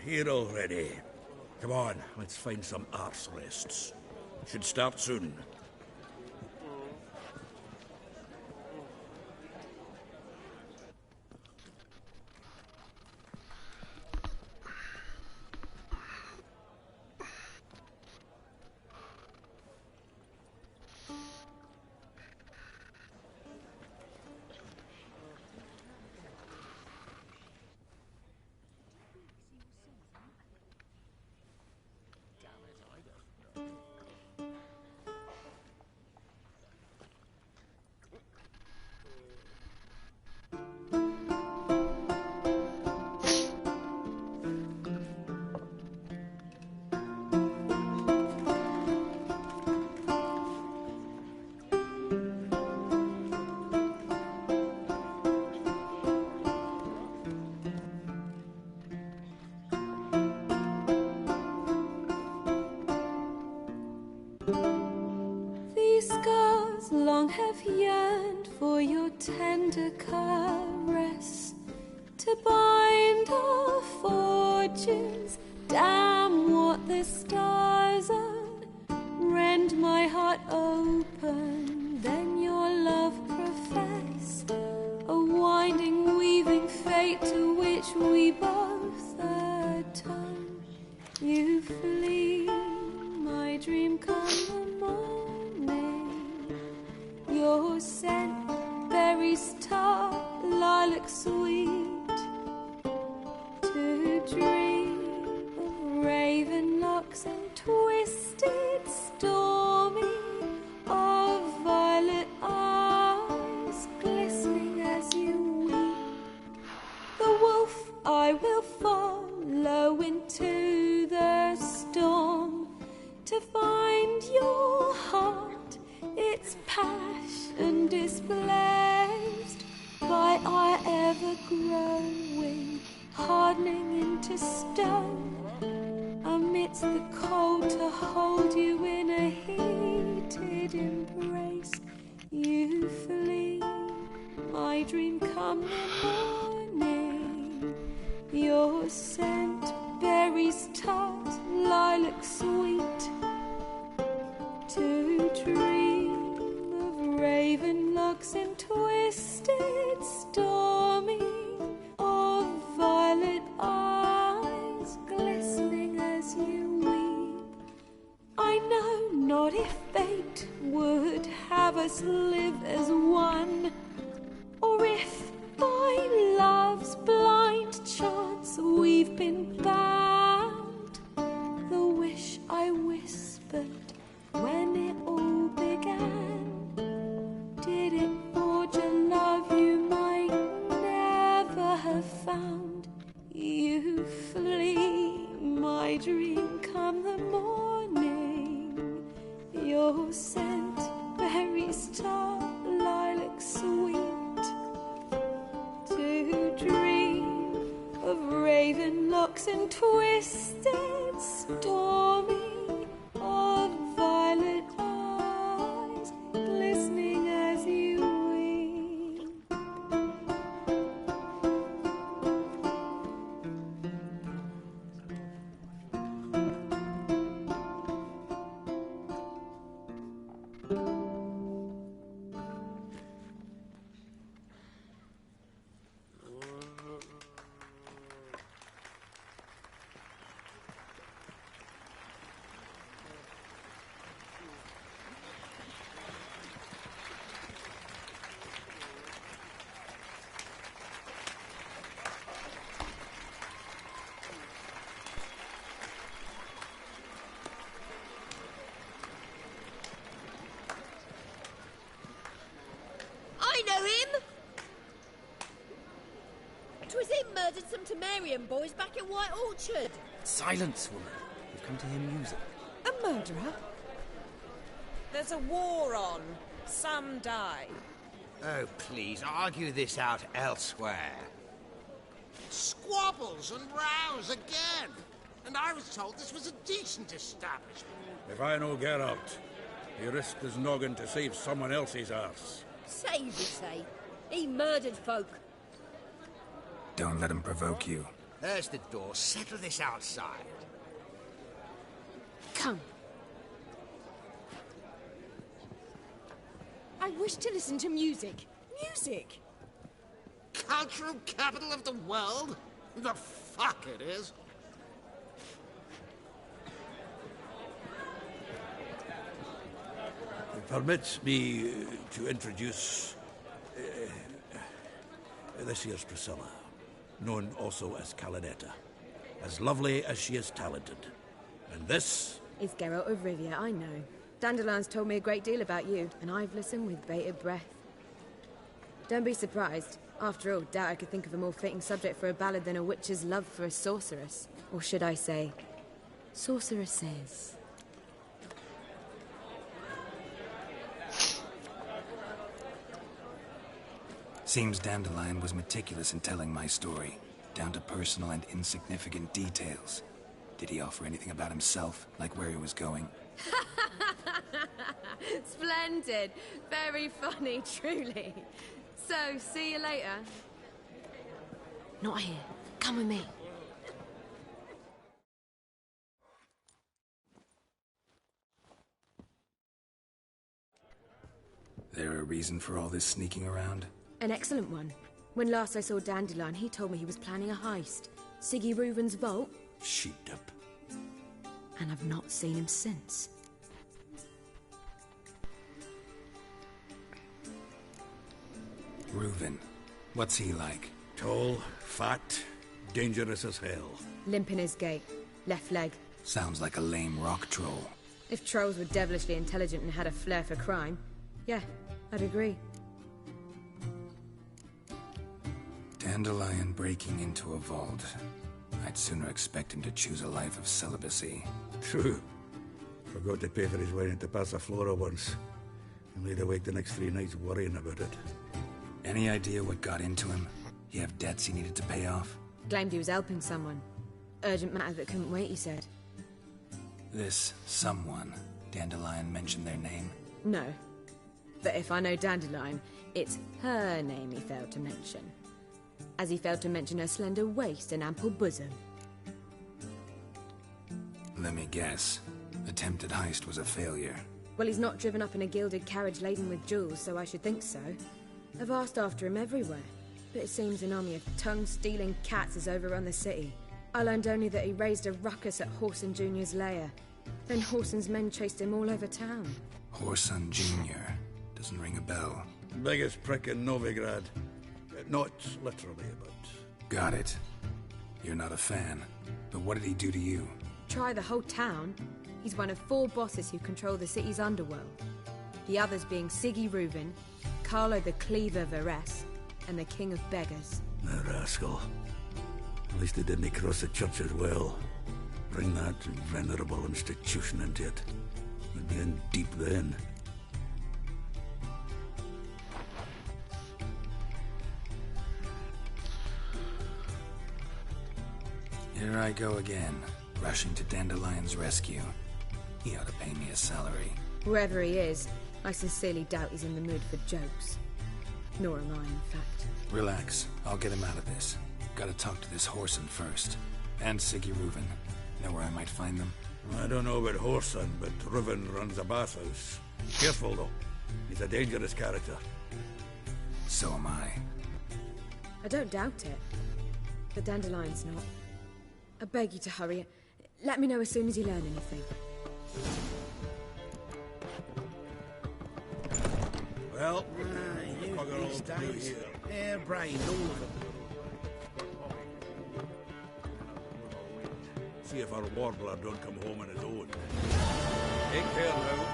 here already. Come on, let's find some arse rests. Should start soon. Long have yearned for your tender caress to bind our fortunes. Damn what the stars are. Rend my heart open, then your love profess. A winding, weaving fate to which we both atone. You flee, my dream come the morning. Your scent, berries tart, lilac sweet. To dream of raven locks and twisted, stormy, of violet eyes glistening as you weep. The wolf I will follow into the storm to find your heart, its passion displaced by our ever-growing, hardening into stone. Amidst the cold to hold you in a heated embrace, you flee, my dream come the morning. Your scent, berries tart, lilac sweet. To dream of raven locks and twisted, stormy, of violet eyes glistening as you weep. I know not if fate would have us live as one, or if by love's blind chance we've been bound. The wish I whispered when it all began, did it forge a love you might never have found? You flee, my dream come the morning. Your scent, berries tart, lilac sweet. To dream of raven locks and twisted, stormy, of violet eyes glistening as you weep. I know him! 'Twas him murdered some Temerian boys back in White Orchard. Silence, woman. We've come to hear music. A murderer? There's a war on. Some die. Oh, please, argue this out elsewhere. Squabbles and rows again. And I was told this was a decent establishment. If I know Geralt, he risked his noggin to save someone else's arse. Save, you say? He murdered folk. Don't let him provoke you. There's the door. Settle this outside. Come. I wish to listen to music. Music! Cultural capital of the world? The fuck it is. Permit me to introduce... this here's Priscilla, known also as Calinetta. As lovely as she is talented. And this... It's Geralt of Rivia, I know. Dandelion's told me a great deal about you, and I've listened with bated breath. Don't be surprised. After all, doubt I could think of a more fitting subject for a ballad than a witch's love for a sorceress. Or should I say, sorceresses. Seems Dandelion was meticulous in telling my story, down to personal and insignificant details. Did he offer anything about himself, like where he was going? Splendid. Very funny, truly. So, see you later. Not here. Come with me. There a reason for all this sneaking around? An excellent one. When last I saw Dandelion, he told me he was planning a heist. Siggy Reuven's vault. Sheep-dip. And I've not seen him since. Reuven. What's he like? Tall, fat, dangerous as hell. Limp in his gait. Left leg. Sounds like a lame rock troll. If trolls were devilishly intelligent and had a flair for crime, yeah, I'd agree. Dandelion breaking into a vault. I'd sooner expect him to choose a life of celibacy. True. Forgot to pay for his wine at the Passiflora once. And laid awake the next 3 nights worrying about it. Any idea what got into him? He have debts he needed to pay off? Claimed he was helping someone. Urgent matter that couldn't wait, he said. This someone, Dandelion mentioned their name? No. But if I know Dandelion, it's her name he failed to mention. As he failed to mention her slender waist and ample bosom. Let me guess. Attempted heist was a failure. Well, he's not driven up in a gilded carriage laden with jewels, so I should think so. I've asked after him everywhere, but it seems an army of tongue-stealing cats has overrun the city. I learned only that he raised a ruckus at Whoreson Jr.'s lair. Then Whoreson's men chased him all over town. Whoreson Jr. Doesn't ring a bell. Biggest prick in Novigrad. Not literally, but... Got it. You're not a fan. But what did he do to you? Try the whole town. He's one of 4 bosses who control the city's underworld. The others being Siggy Reuven, Carlo the Cleaver Varese, and the King of Beggars. The rascal. At least he didn't cross the church as well. Bring that venerable institution into it. We'd be in deep then. Here I go again, rushing to Dandelion's rescue. He ought to pay me a salary. Whoever he is, I sincerely doubt he's in the mood for jokes. Nor am I, in fact. Relax. I'll get him out of this. Gotta talk to this Whoreson first. And Siggy Reuven. Know where I might find them? I don't know about Whoreson, but Reuven runs a bathhouse. Careful, though. He's a dangerous character. So am I. I don't doubt it. But Dandelion's not. I beg you to hurry. Let me know as soon as you learn anything. Well, You bugger all these blue days, here. hair-brained, all of them. See if our warbler don't come home on his own. Take care now.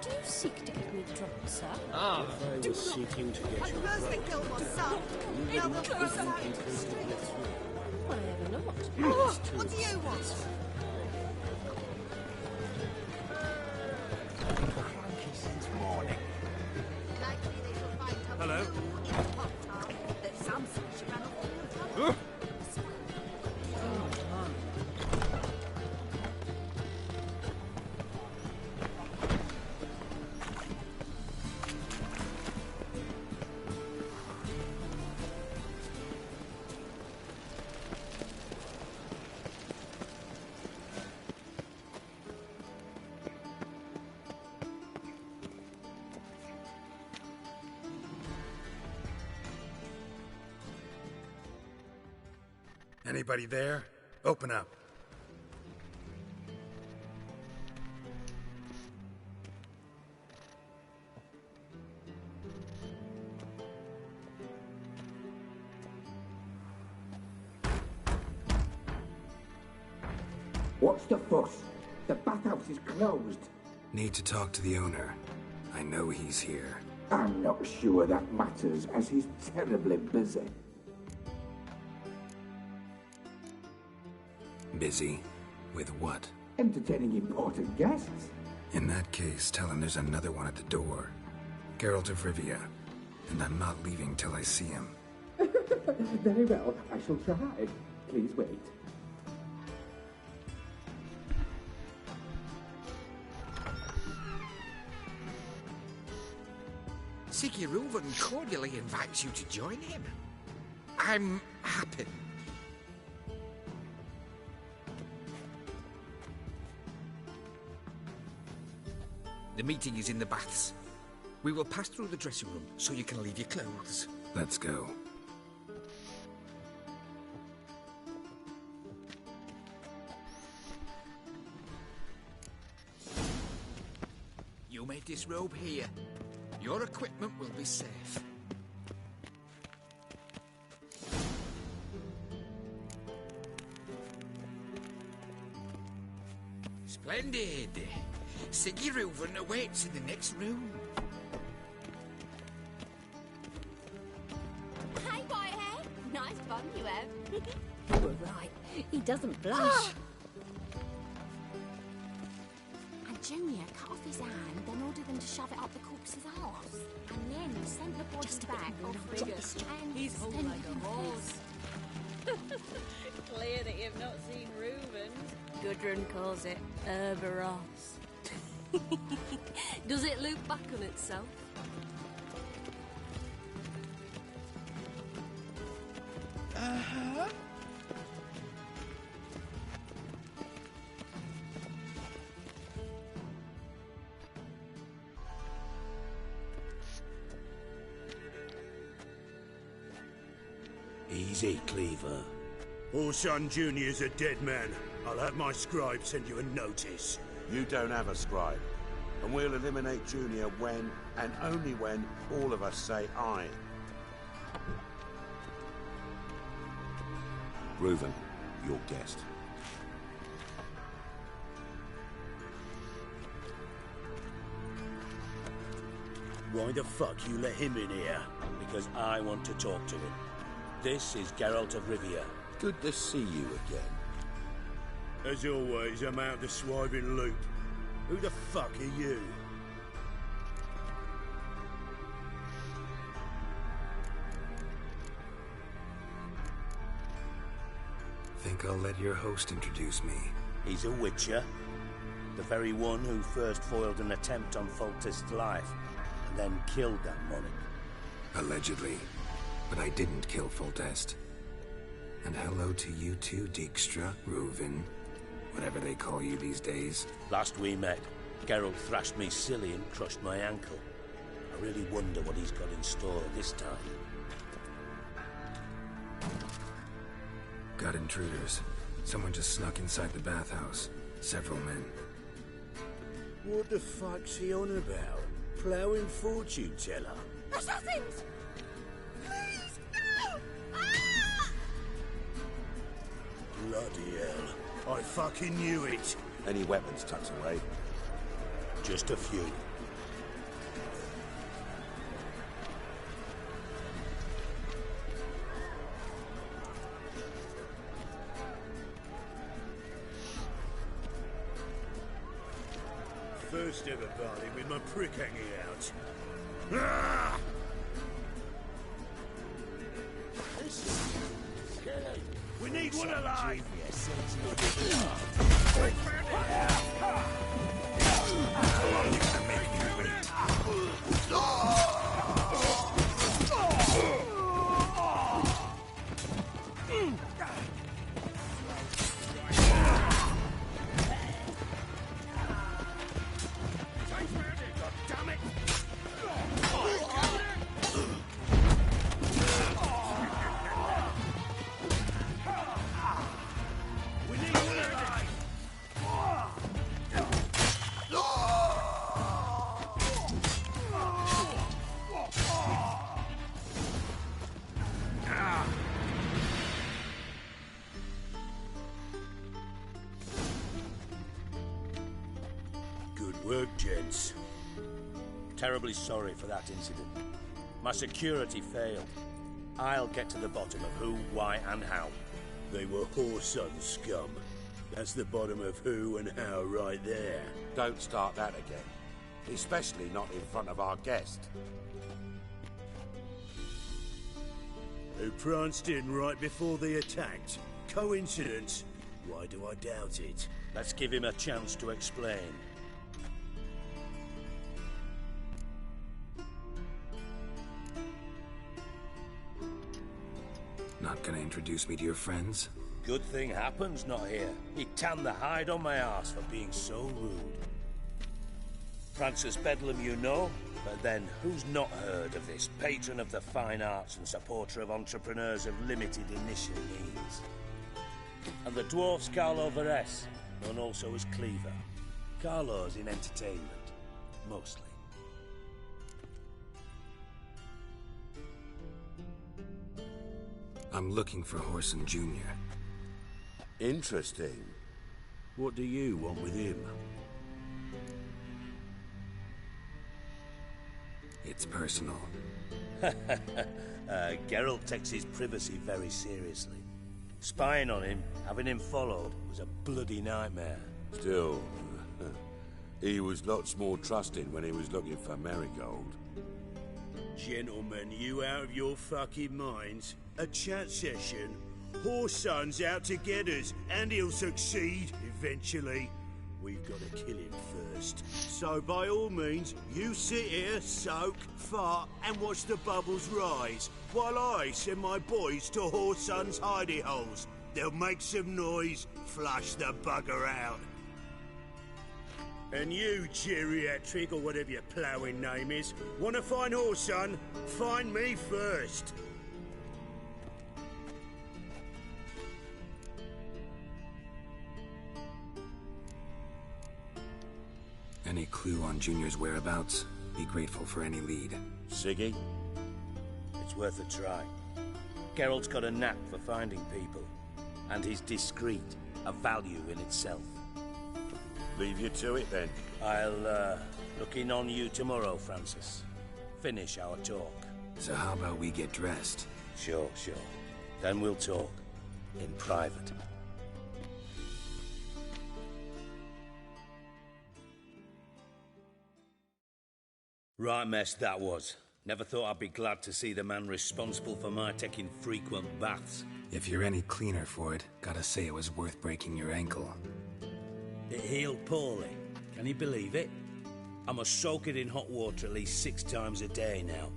Do you seek to get me drunk, sir? I was seeking to get you First they killed my son, now they'll throw us out into the streets. I ever not. What do you want? Clunky since morning. Likely they shall find her Hello? that some say she ran off all the time. Anybody there? Open up. What's the fuss? The bathhouse is closed. Need to talk to the owner. I know he's here. I'm not sure that matters, as he's terribly busy. Busy? With what? Entertaining important guests. In that case, tell him there's another one at the door. Geralt of Rivia. And I'm not leaving till I see him. Very well, I shall try. Please wait. Siggy Reuven cordially invites you to join him. I'm happy. The meeting is in the baths. We will pass through the dressing room so you can leave your clothes. Let's go. You may disrobe here. Your equipment will be safe. Splendid. Siggy Reuven awaits in the next room. Hey, Whitehead. Nice fun you have. You were right. He doesn't blush. And Junior cut off his hand, then ordered them to shove it up the corpse's arse. And then he sent the body back offering the strand. He's whole like a horse. Clear that you've not seen Reuven's. Gudrun calls it Herberos. Does it loop back on itself? Uh-huh. Easy, Cleaver. Orson Jr.'s a dead man. I'll have my scribe send you a notice. You don't have a scribe. And we'll eliminate Junior when, and only when, all of us say aye. Reuven, your guest. Why the fuck you let him in here? Because I want to talk to him. This is Geralt of Rivia. Good to see you again. As always, I'm out the swiving loop. Who the fuck are you? Think I'll let your host introduce me. He's a witcher. The very one who first foiled an attempt on Foltest's life, and then killed that monarch. Allegedly. But I didn't kill Foltest. And hello to you too, Dijkstra, Reuven, whatever they call you these days. Last we met, Geralt thrashed me silly and crushed my ankle. I really wonder what he's got in store this time. Got intruders. Someone just snuck inside the bathhouse. Several men. What the fuck's he on about? Ploughing fortune teller? Assassins! Please, no! Ah! Bloody hell. I fucking knew it. Any weapons tucked away? Just a few. First ever party with my prick hanging out. Ah! We need one alive! How long you gonna make me wait? work, gents. Terribly sorry for that incident. My security failed. I'll get to the bottom of who, why, and how. They were Whoreson scum. That's the bottom of who and how right there. Don't start that again. Especially not in front of our guest. Who pranced in right before they attacked. Coincidence? Why do I doubt it? Let's give him a chance to explain. Not gonna introduce me to your friends? Good thing Happen's not here. He tanned the hide on my ass for being so rude. Francis Bedlam you know, but then who's not heard of this patron of the fine arts and supporter of entrepreneurs of limited initial means? And the dwarf's Carlo Vares, known also as Cleaver. Carlo's in entertainment, mostly. I'm looking for Whoreson Jr. Interesting. What do you want with him? It's personal. Geralt takes his privacy very seriously. Spying on him, having him followed, was a bloody nightmare. Still, he was lots more trusting when he was looking for Marigold. Gentlemen, you out of your fucking minds? A chat session? Whoreson's out to get us, and he'll succeed, eventually. We've got to kill him first. So by all means, you sit here, soak, fart, and watch the bubbles rise, while I send my boys to Whoreson's hidey holes. They'll make some noise, flush the bugger out. And you, geriatric, or whatever your ploughing name is, want to find Whoreson? Find me first. Any clue on Junior's whereabouts? Be grateful for any lead. Siggy? It's worth a try. Geralt's got a knack for finding people. And he's discreet, a value in itself. Leave you to it, then. I'll, look in on you tomorrow, Francis. Finish our talk. So how about we get dressed? Sure. Then we'll talk. In private. Right mess that was. Never thought I'd be glad to see the man responsible for my taking frequent baths. If you're any cleaner for it, gotta say it was worth breaking your ankle. It healed poorly. Can you believe it? I must soak it in hot water at least 6 times a day now.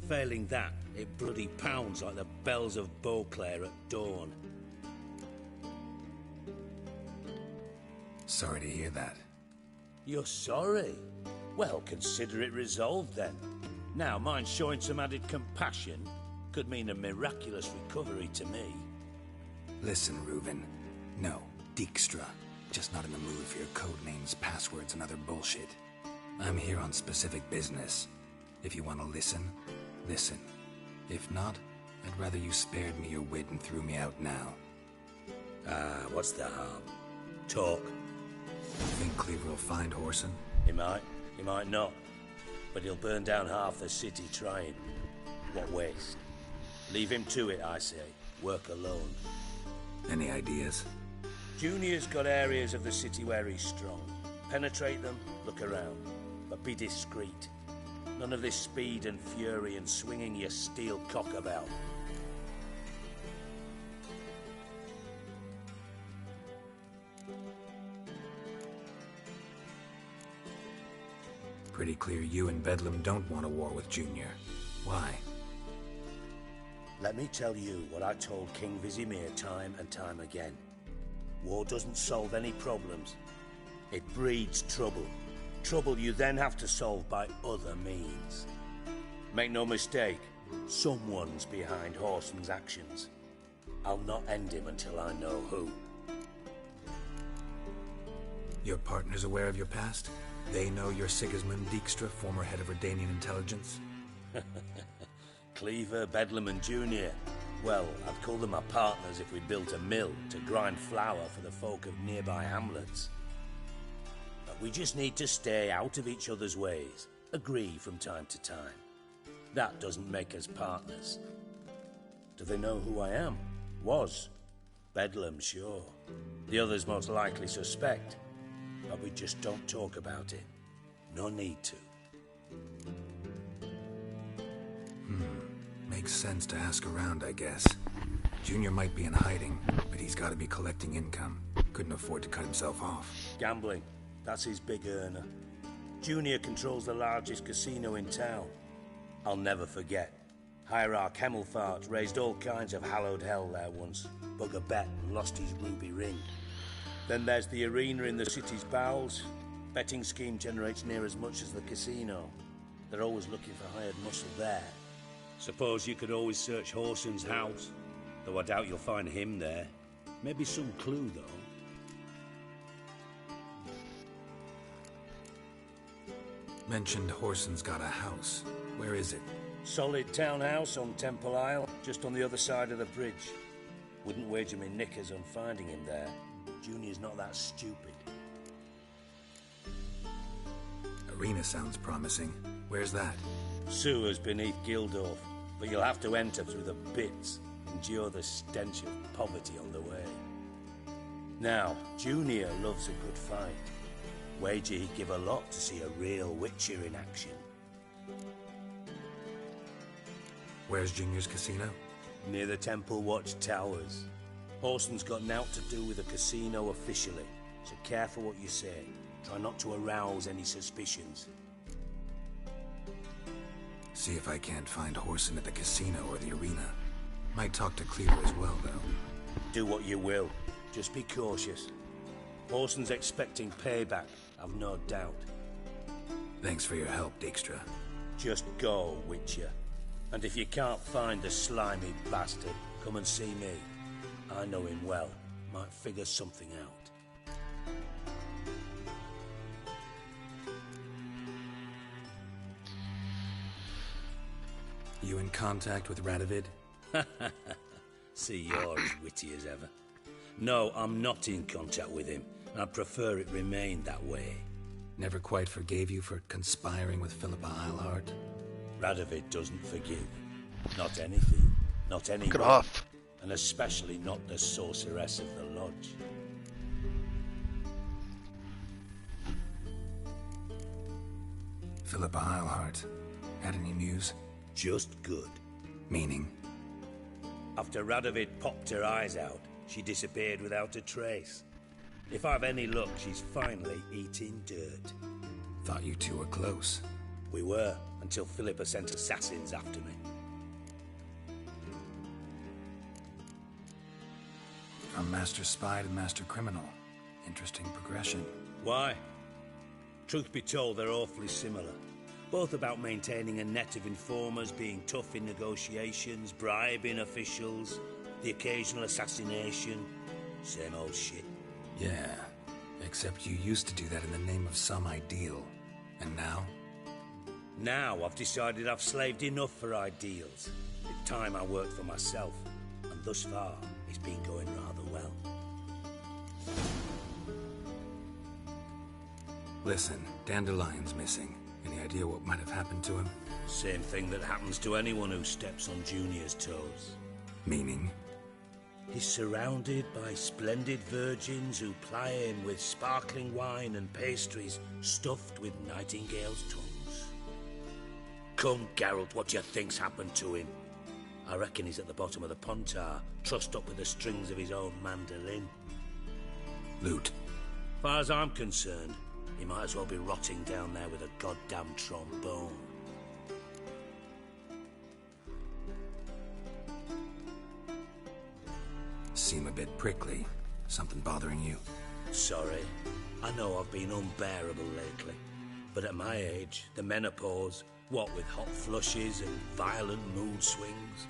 Failing that, it bloody pounds like the bells of Beauclair at dawn. Sorry to hear that. You're sorry? Well, consider it resolved then. Now, mine showing some added compassion could mean a miraculous recovery to me. Listen, Reuven. No, Dijkstra. Just not in the mood for your code names, passwords, and other bullshit. I'm here on specific business. If you want to listen, listen. If not, I'd rather you spared me your wit and threw me out now. What's the harm? Talk. Think Cleaver will find Whoreson? He might not. But he'll burn down half the city trying. What waste? Leave him to it, I say. Work alone. Any ideas? Junior's got areas of the city where he's strong. Penetrate them, look around. But be discreet. None of this speed and fury and swinging your steel cock about. Pretty clear you and Bedlam don't want a war with Junior. Why? Let me tell you what I told King Vizimir time and time again. War doesn't solve any problems. It breeds trouble. Trouble you then have to solve by other means. Make no mistake, someone's behind Whoreson's actions. I'll not end him until I know who. Your partner's aware of your past? They know you're Sigismund Dijkstra, former head of Redanian intelligence? Cleaver, Bedlam and Junior. Well, I'd call them my partners if we built a mill to grind flour for the folk of nearby hamlets. But We just need to stay out of each other's ways. Agree from time to time. That doesn't make us partners. Do they know who I am? Was. Bedlam, sure. The others most likely suspect. But we just don't talk about it. No need to. Makes sense to ask around, I guess. Junior might be in hiding, but he's got to be collecting income. Couldn't afford to cut himself off. Gambling. That's his big earner. Junior controls the largest casino in town. I'll never forget. Hierarch Hemmelfart raised all kinds of hallowed hell there once. Bug a bet and lost his ruby ring. Then there's the arena in the city's bowels. Betting scheme generates near as much as the casino. They're always looking for hired muscle there. Suppose you could always search Horson's house. Though I doubt you'll find him there. Maybe some clue, though. Mentioned Horson's got a house. Where is it? Solid townhouse on Temple Isle, just on the other side of the bridge. Wouldn't wager me knickers on finding him there. Junior's not that stupid. Arena sounds promising. Where's that? Sewers beneath Gildorf, but you'll have to enter through the bits. Endure the stench of poverty on the way. Now, Junior loves a good fight. Wager he'd give a lot to see a real Witcher in action. Where's Junior's casino? Near the Temple Watch Towers. Horson's got naught to do with the casino officially, so careful what you say. Try not to arouse any suspicions. See if I can't find Horson at the casino or the arena. Might talk to Cleaver as well, though. Do what you will. Just be cautious. Horson's expecting payback, I've no doubt. Thanks for your help, Dijkstra. Just go, Witcher. And if you can't find the slimy bastard, come and see me. I know him well. Might figure something out. You in contact with Radovid? See, you're as witty as ever. No, I'm not in contact with him. I'd prefer it remained that way. Never quite forgave you for conspiring with Philippa Eilhart? Radovid doesn't forgive. Not anything. Not anyone. Get off. And especially not the sorceress of the lodge. Philippa Eilhart. Had any news? Just good. Meaning? After Radovid popped her eyes out, she disappeared without a trace. If I've any luck, she's finally eating dirt. Thought you two were close. We were, until Philippa sent assassins after me. From Master Spy to Master Criminal. Interesting progression. Why? Truth be told, they're awfully similar. Both about maintaining a net of informers, being tough in negotiations, bribing officials, the occasional assassination. Same old shit. Yeah, except you used to do that in the name of some ideal. And now? Now I've decided I've slaved enough for ideals. It's time I worked for myself. And thus far, it's been going rather well. Listen, Dandelion's missing. Any idea what might have happened to him? Same thing that happens to anyone who steps on Junior's toes. Meaning? He's surrounded by splendid virgins who ply him with sparkling wine and pastries stuffed with nightingales' tongues. Come, Geralt, what do you think's happened to him? I reckon he's at the bottom of the Pontar, trussed up with the strings of his own mandolin. Loot. Far as I'm concerned, he might as well be rotting down there with a goddamn trombone. Seem a bit prickly. Something bothering you? Sorry. I know I've been unbearable lately. But at my age, the menopause, what with hot flushes and violent mood swings.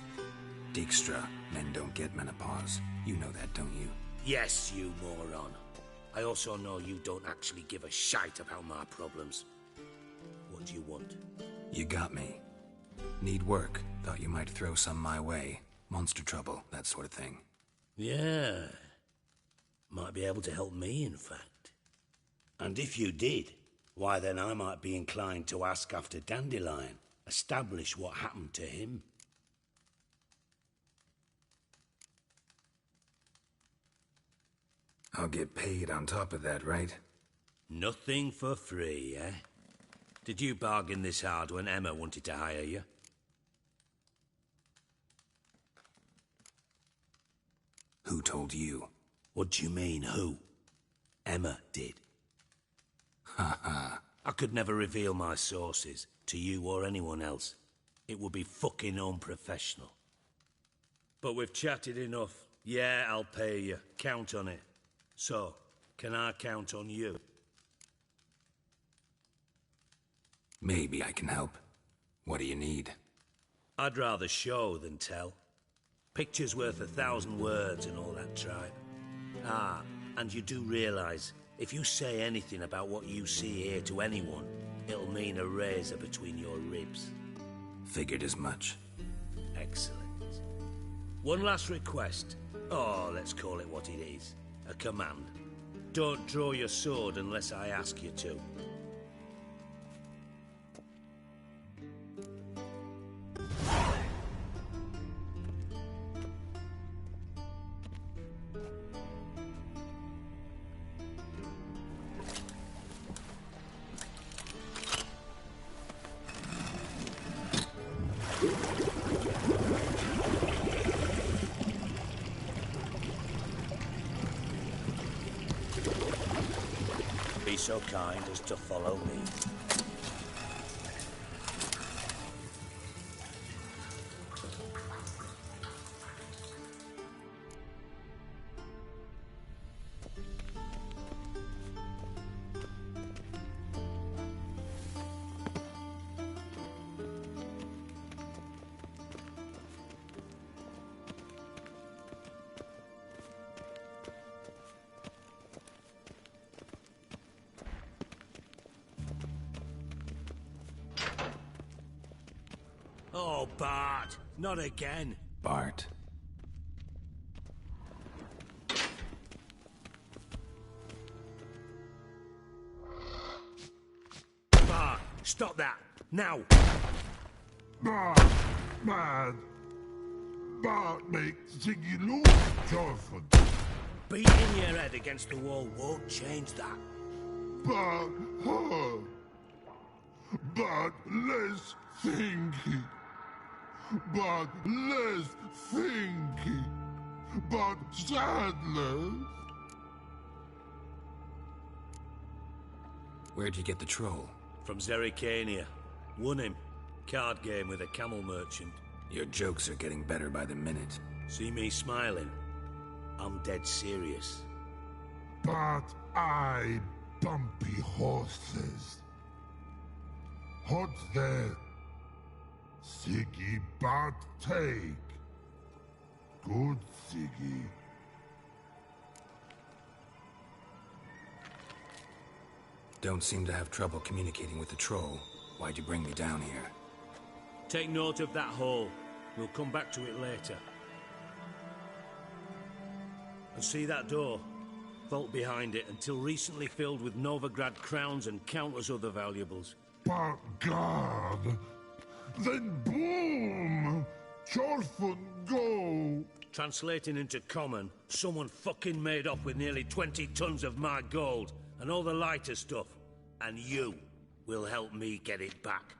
Dijkstra, men don't get menopause. You know that, don't you? Yes, you moron. I also know you don't actually give a shite about my problems. What do you want? You got me. Need work. Thought you might throw some my way. Monster trouble, that sort of thing. Yeah. Might be able to help me, in fact. And if you did, why then I might be inclined to ask after Dandelion, establish what happened to him. I'll get paid on top of that, right? Nothing for free, eh? Did you bargain this hard when Emma wanted to hire you? Who told you? What do you mean, who? Emma did. Ha ha. I could never reveal my sources to you or anyone else. It would be fucking unprofessional. But we've chatted enough. Yeah, I'll pay you. Count on it. So, can I count on you? Maybe I can help. What do you need? I'd rather show than tell. Picture's worth 1,000 words and all that tripe. Ah, and you do realize, if you say anything about what you see here to anyone, it'll mean a razor between your ribs. Figured as much. Excellent. One last request. Oh, let's call it what it is. A command. Don't draw your sword unless I ask you to. Be so kind as to follow me. Oh, Bart, not again. Bart. Bart, stop that, now. Bart, mad. Bart makes Ziggy lose, Jonathan. Beating your head against the wall won't change that. Bart, her. Bart, less thinky. But less thinky. But sadness. Where'd you get the troll? From Zerrikania. Won him. Card game with a camel merchant. Your jokes are getting better by the minute. See me smiling? I'm dead serious. But I bumpy horses. Hot there. Siggy but take. Good Siggy. Don't seem to have trouble communicating with the troll. Why'd you bring me down here? Take note of that hole. We'll come back to it later. And see that door? Vault behind it, until recently filled with Novigrad crowns and countless other valuables. But God! Then boom! Cholfun go! Translating into common, someone fucking made off with nearly 20 tons of my gold, and all the lighter stuff. And you will help me get it back.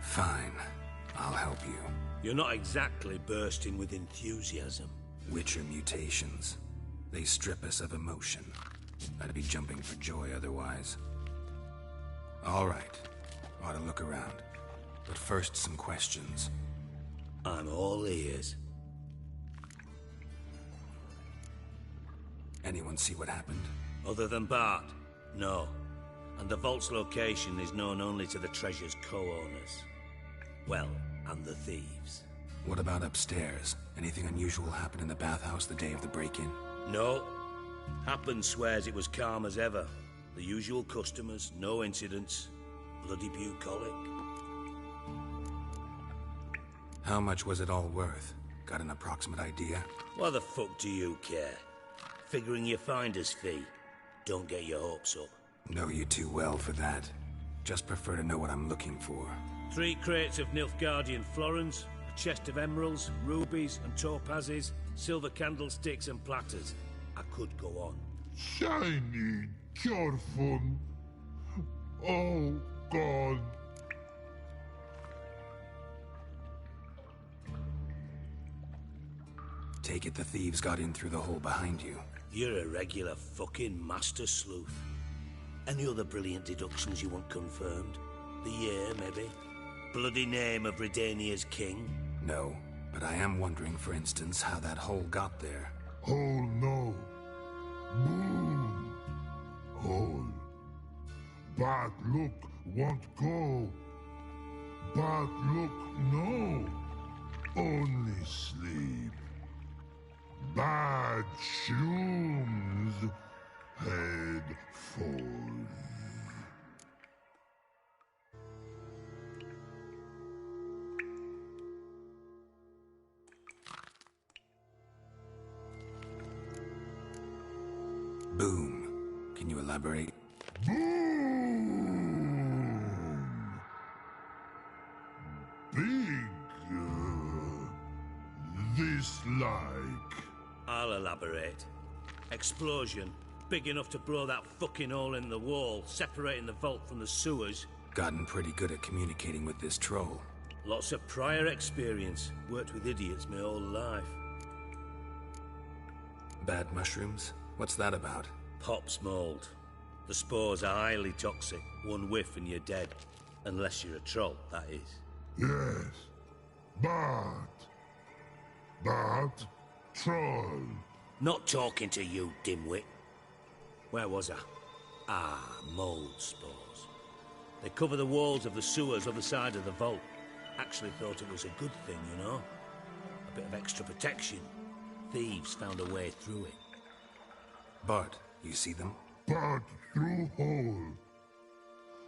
Fine. I'll help you. You're not exactly bursting with enthusiasm. Witcher mutations. They strip us of emotion. I'd be jumping for joy otherwise. All right. Ought to look around. But first, some questions. I'm all ears. Anyone see what happened? Other than Bart? No. And the vault's location is known only to the treasure's co-owners. Well, and the thieves. What about upstairs? Anything unusual happen in the bathhouse the day of the break-in? No. Happen swears it was calm as ever. The usual customers, no incidents. Bloody bucolic. How much was it all worth? Got an approximate idea? Why the fuck do you care? Figuring your finder's fee. Don't get your hopes up. Know you too well for that. Just prefer to know what I'm looking for. 3 crates of Nilfgaardian florins, a chest of emeralds, rubies and topazes, silver candlesticks and platters. I could go on. Shiny, careful. Oh, God. Take it the thieves got in through the hole behind you. You're a regular fucking master sleuth. Any other brilliant deductions you want confirmed? The year, maybe? Bloody name of Redania's king? No, but I am wondering, for instance, how that hole got there. Hole no. Boom. Hole. Bad look won't go. Bad look no. Only sleep. Bad shrooms. Head falls. Boom. Can you elaborate? Boom! Big. This like. I'll elaborate. Explosion. Big enough to blow that fucking hole in the wall, separating the vault from the sewers. Gotten pretty good at communicating with this troll. Lots of prior experience. Worked with idiots my whole life. Bad mushrooms? What's that about? Pop's mold. The spores are highly toxic. One whiff and you're dead. Unless you're a troll, that is. Yes. Bad. Bad troll. Not talking to you, dimwit. Where was I? Ah, mold spores. They cover the walls of the sewers other side of the vault. Actually thought it was a good thing, you know? A bit of extra protection. Thieves found a way through it. Bart, you see them? Bad through hole.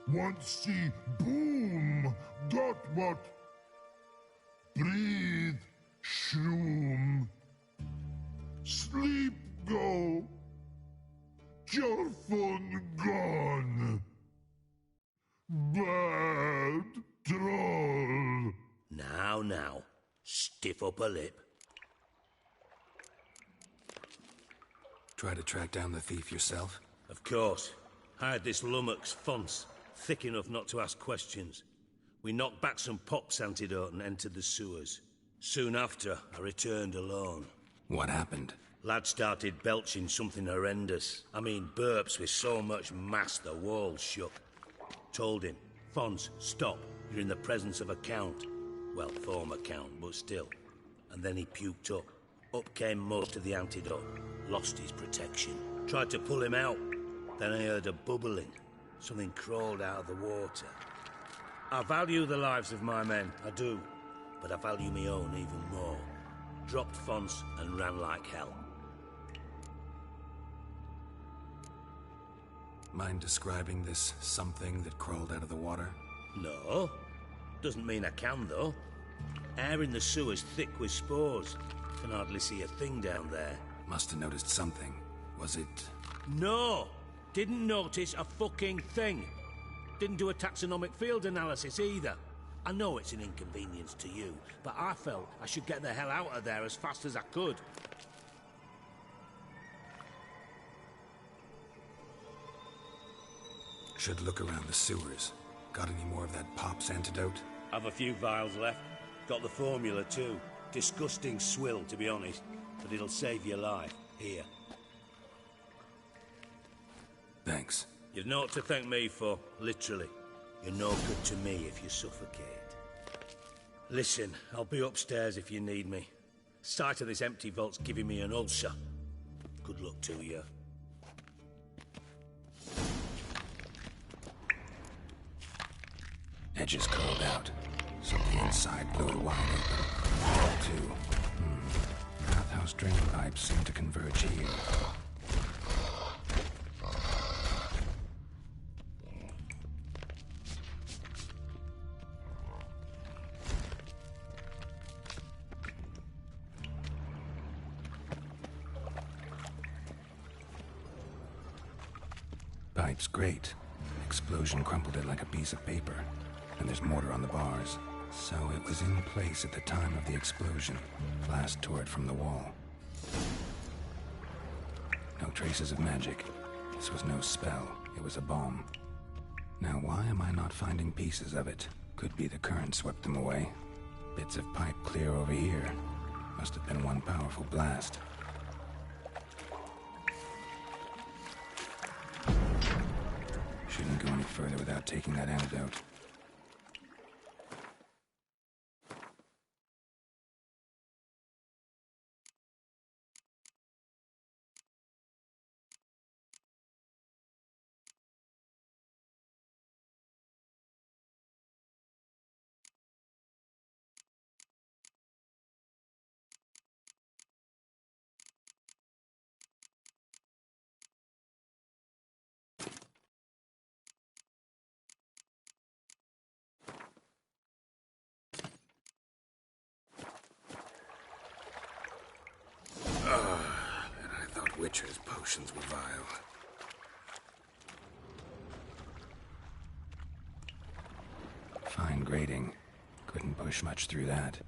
Want see boom. Got what? Breathe. Shroom. Sleep go. Your phone gone. Bad troll. Now. Stiff upper lip. Try to track down the thief yourself? Of course. Hired this lummox, Fons. Thick enough not to ask questions. We knocked back some Pop's antidote and entered the sewers. Soon after, I returned alone. What happened? Lad started belching something horrendous. I mean, burps with so much mass the walls shook. Told him, Fons, stop. You're in the presence of a count. Well, former count, but still. And then he puked up. Up came most of the antidote. Lost his protection. Tried to pull him out. Then I heard a bubbling. Something crawled out of the water. I value the lives of my men, I do. But I value my own even more. Dropped Fons and ran like hell. Mind describing this something that crawled out of the water? No. Doesn't mean I can, though. Air in the sewer's thick with spores. Can hardly see a thing down there. Must have noticed something. Was it... No! Didn't notice a fucking thing. Didn't do a taxonomic field analysis either. I know it's an inconvenience to you, but I felt I should get the hell out of there as fast as I could. Should look around the sewers. Got any more of that Pop's antidote? Have a few vials left. Got the formula too. Disgusting swill, to be honest. But it'll save your life. Here. Thanks. You've naught to thank me for, literally. You're no good to me if you suffocate. Listen, I'll be upstairs if you need me. Sight of this empty vault's giving me an ulcer. Good luck to you. Edges curled out, so the inside blew it wide open. Too. Bathhouse drain pipes seem to converge here. pipe's great. Explosion crumpled it like a piece of paper. And there's mortar on the bars. So it was in place at the time of the explosion. Blast tore it from the wall. No traces of magic. This was no spell. It was a bomb. Now why am I not finding pieces of it? Could be the current swept them away. Bits of pipe clear over here. Must have been one powerful blast. Shouldn't go any further without taking that antidote. And I thought Witcher's potions were vile. Fine grading. Couldn't push much through that.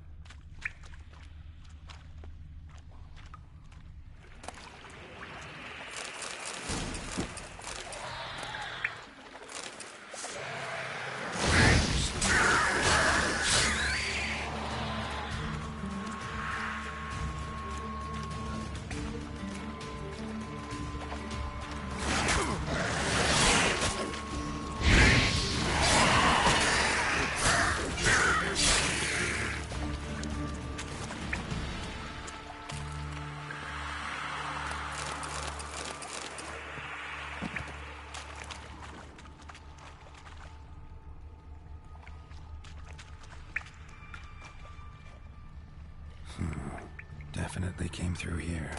Definitely came through here.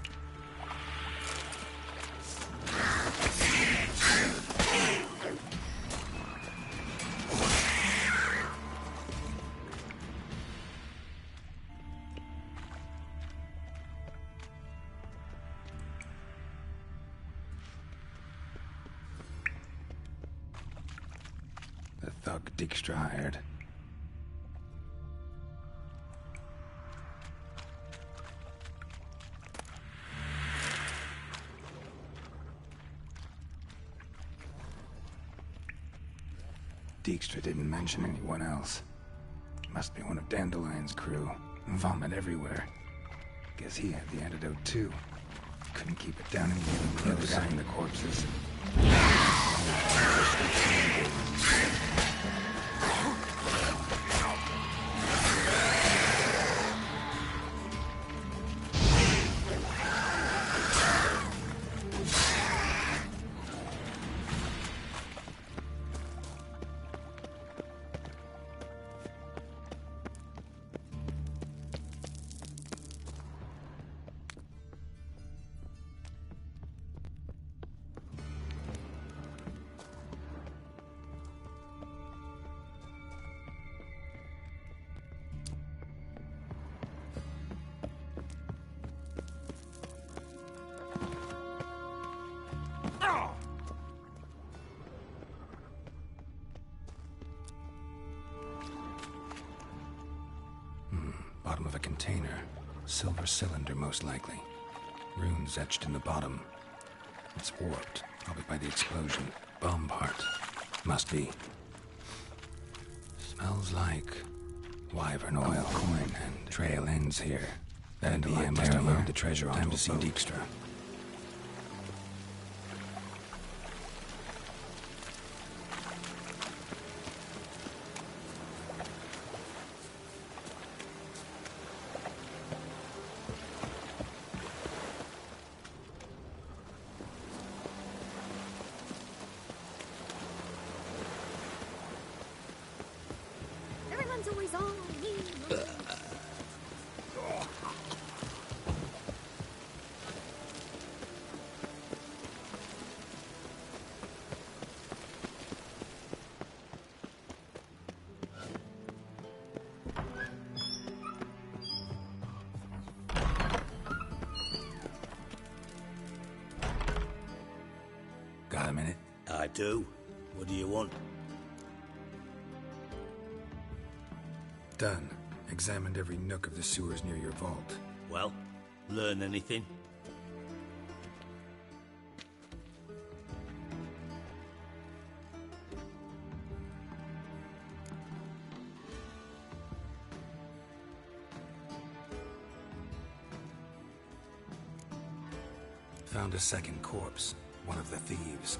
The thug Dijkstra hired. Dijkstra didn't mention anyone else. Must be one of Dandelion's crew. Vomit everywhere. Guess he had the antidote too. Couldn't keep it down and getting close. Seeing the corpses. Bottom of a container. Silver cylinder, most likely. Runes etched in the bottom. It's warped, probably by the explosion. Bomb part. Must be. Smells like wyvern oil. Coin and trail ends here. Dandelion must have loaded the treasure onto Time to see Dijkstra. Everyone's always on me. Got a minute? I do. What do you want? Done. Examined every nook of the sewers near your vault. Well, learn anything? Found a second corpse, one of the thieves.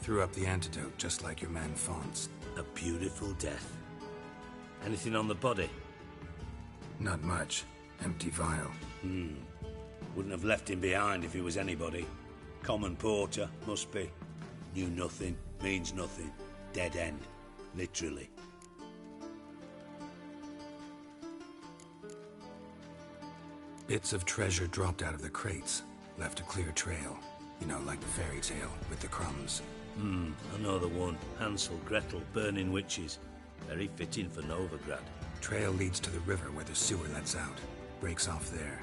Threw up the antidote just like your man Fonz. A beautiful death. Anything on the body? Not much. Empty vial. Wouldn't have left him behind if he was anybody. Common porter, must be. Knew nothing, means nothing. Dead end. Literally. Bits of treasure dropped out of the crates. Left a clear trail. You know, like the fairy tale, with the crumbs. I know the one. Hansel, Gretel, burning witches. Very fitting for Novigrad. Trail leads to the river where the sewer lets out. Breaks off there.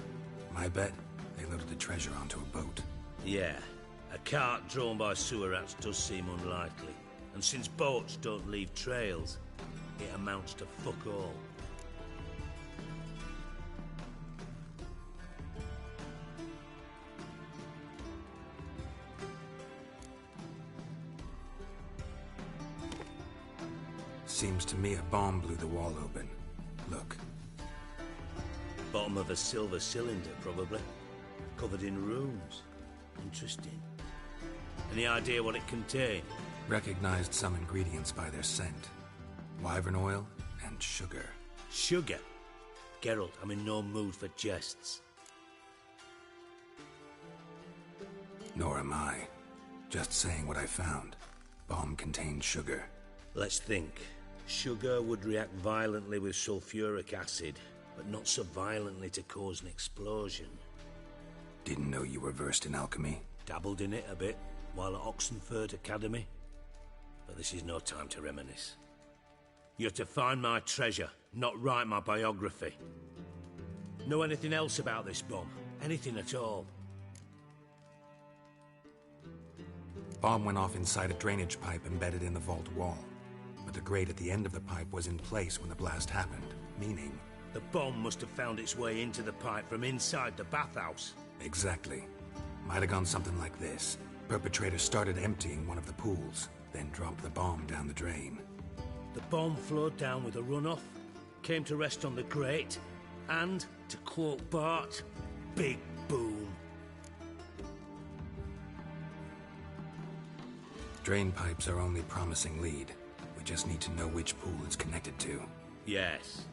My bet, they loaded the treasure onto a boat. Yeah. A cart drawn by sewer rats does seem unlikely. And since boats don't leave trails, it amounts to fuck all. Seems to me a bomb blew the wall open. Look. Bottom of a silver cylinder, probably. Covered in runes. Interesting. Any idea what it contained? Recognized some ingredients by their scent. Wyvern oil and sugar. Sugar? Geralt, I'm in no mood for jests. Nor am I. Just saying what I found. Bomb contained sugar. Let's think. Sugar would react violently with sulfuric acid, but not so violently to cause an explosion. Didn't know you were versed in alchemy. Dabbled in it a bit while at Oxenford Academy. But this is no time to reminisce. You're to find my treasure, not write my biography. Know anything else about this bomb? Anything at all? Bomb went off inside a drainage pipe embedded in the vault wall. But the grate at the end of the pipe was in place when the blast happened, meaning... The bomb must have found its way into the pipe from inside the bathhouse. Exactly. Might have gone something like this. Perpetrator started emptying one of the pools, then dropped the bomb down the drain. The bomb flowed down with a runoff, came to rest on the grate, and, to quote Bart, big boom. Drain pipes are only promising lead. We just need to know which pool it's connected to. Yes.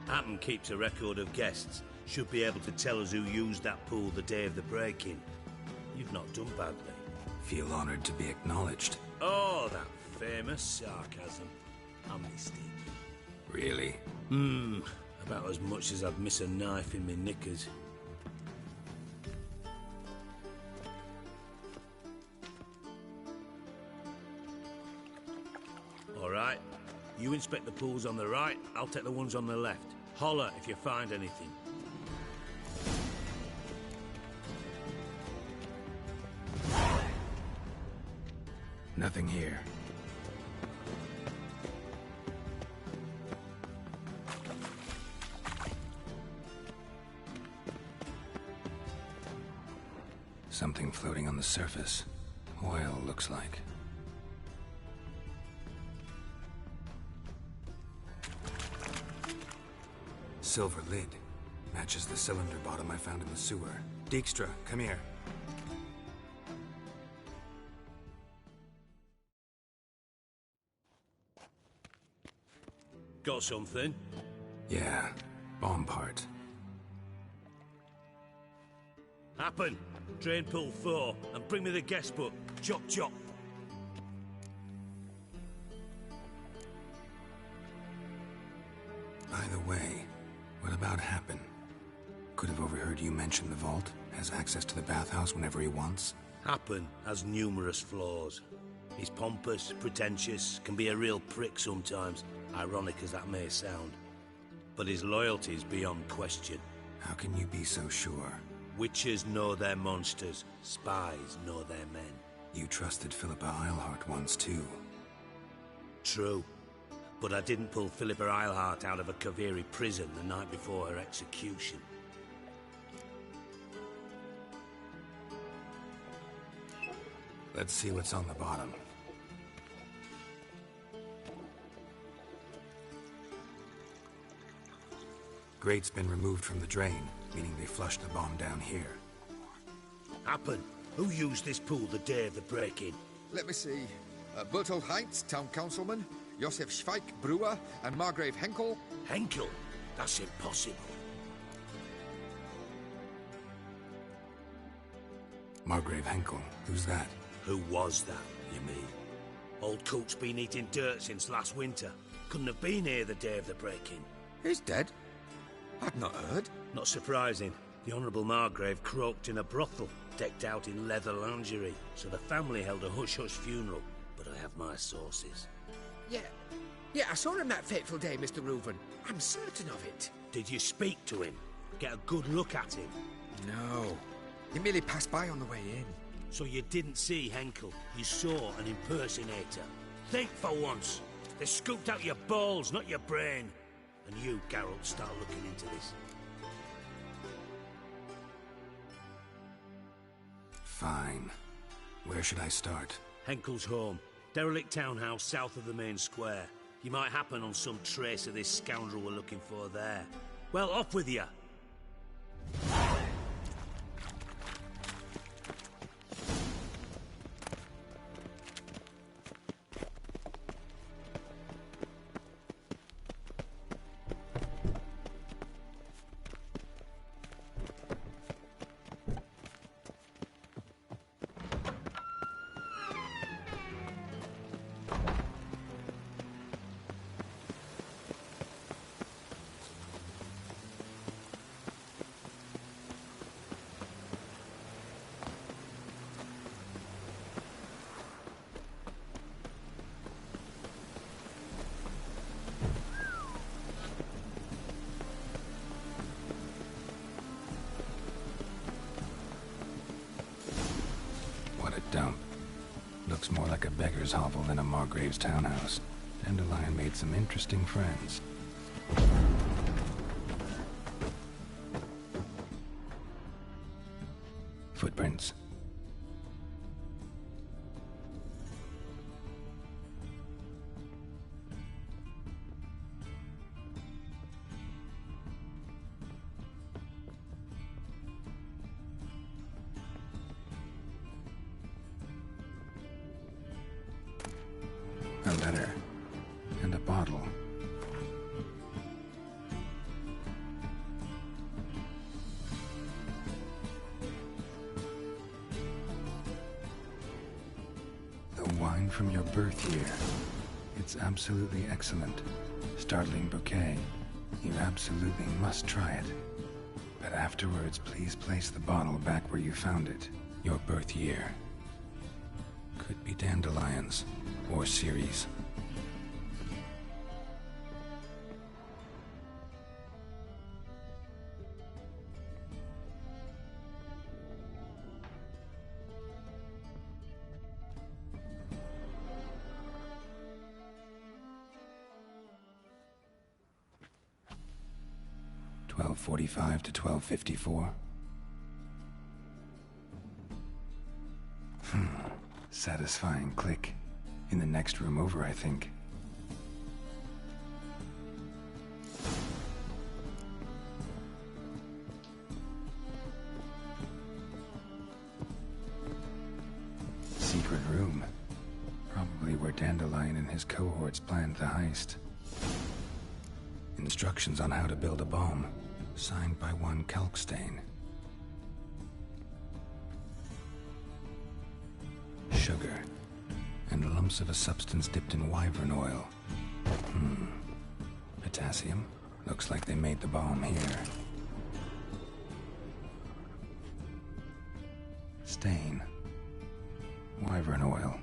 Hatton keeps a record of guests. Should be able to tell us who used that pool the day of the break-in. You've not done badly. Feel honored to be acknowledged. Oh, that famous sarcasm. I missed it. Really? About as much as I'd miss a knife in me knickers. All right. You inspect the pools on the right, I'll take the ones on the left. Holler if you find anything. Nothing here. Something floating on the surface. Oil, looks like. Silver lid. Matches the cylinder bottom I found in the sewer. Dijkstra, come here. Got something? Yeah, bomb part. Happen. Drain pool 4, and bring me the guest book. Chop chop. By the way, what about Happen? Could have overheard you mention the vault. Has access to the bathhouse whenever he wants. Happen has numerous flaws. He's pompous, pretentious, can be a real prick sometimes, ironic as that may sound. But his loyalty is beyond question. How can you be so sure? Witches know their monsters, spies know their men. You trusted Philippa Eilhart once too. True. But I didn't pull Philippa Eilhart out of a Kaviri prison the night before her execution. Let's see what's on the bottom. Grate's been removed from the drain, meaning they flushed the bomb down here. Happen. Who used this pool the day of the break-in? Let me see. Bertolt Heinz, town councilman, Josef Schweik, brewer, and Margrave Henkel. Henkel? That's impossible. Margrave Henkel? Who's that? Who was that, you mean? Old Coot's been eating dirt since last winter. Couldn't have been here the day of the break-in. He's dead? I'd not heard. Not surprising. The Honourable Margrave croaked in a brothel, decked out in leather lingerie, so the family held a hush-hush funeral. But I have my sources. Yeah, I saw him that fateful day, Mr. Reuven. I'm certain of it. Did you speak to him? Get a good look at him? No. He merely passed by on the way in. So you didn't see Henkel. You saw an impersonator. Think for once. They scooped out your balls, not your brain. And you, Geralt, start looking into this. Fine. Where should I start? Henkel's home. Derelict townhouse south of the main square. You might happen on some trace of this scoundrel we're looking for there. Well, off with you! Dump. Looks more like a beggar's hovel than a Margrave's townhouse. Dandelion made some interesting friends. Footprints. A letter. And a bottle. The wine from your birth year. It's absolutely excellent. Startling bouquet. You absolutely must try it. But afterwards, please place the bottle back where you found it. Your birth year. Could be dandelions. Or Ceres. $12:45 to $12:54. Satisfying click. In the next room over, I think. Secret room. Probably where Dandelion and his cohorts planned the heist. Instructions on how to build a bomb. Signed by one Kalkstein. Sugar. And lumps of a substance dipped in wyvern oil. Potassium? Looks like they made the bomb here. Stain. Wyvern oil.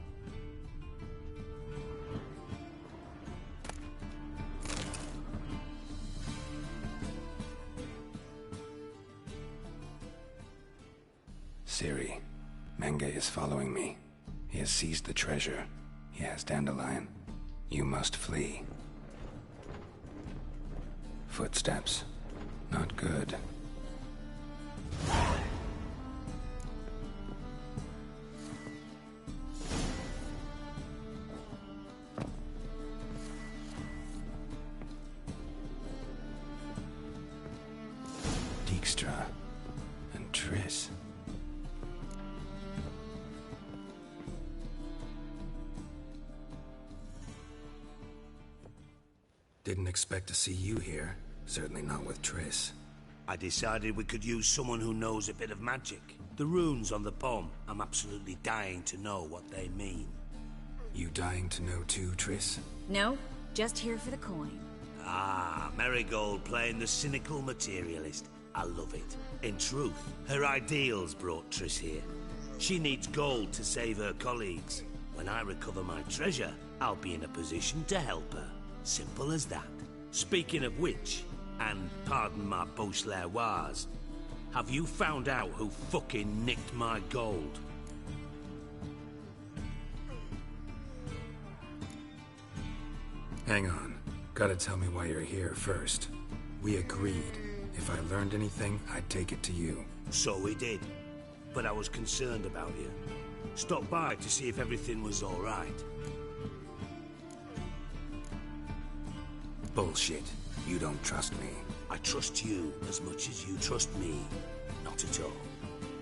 Ciri. Menge is following me. has seized the treasure. Yes, Dandelion. You must flee. Footsteps. Not good. Dijkstra and Triss. Didn't expect to see you here. Certainly not with Triss. I decided we could use someone who knows a bit of magic. The runes on the bomb, I'm absolutely dying to know what they mean. You dying to know too, Triss? No, just here for the coin. Ah, Marigold playing the cynical materialist. I love it. In truth, her ideals brought Triss here. She needs gold to save her colleagues. When I recover my treasure, I'll be in a position to help her. Simple as that. Speaking of which, and pardon my Beauclervoise, have you found out who fucking nicked my gold? Hang on. Gotta tell me why you're here first. We agreed. If I learned anything, I'd take it to you. So we did. But I was concerned about you. Stopped by to see if everything was all right. Bullshit. You don't trust me. I trust you as much as you trust me. Not at all.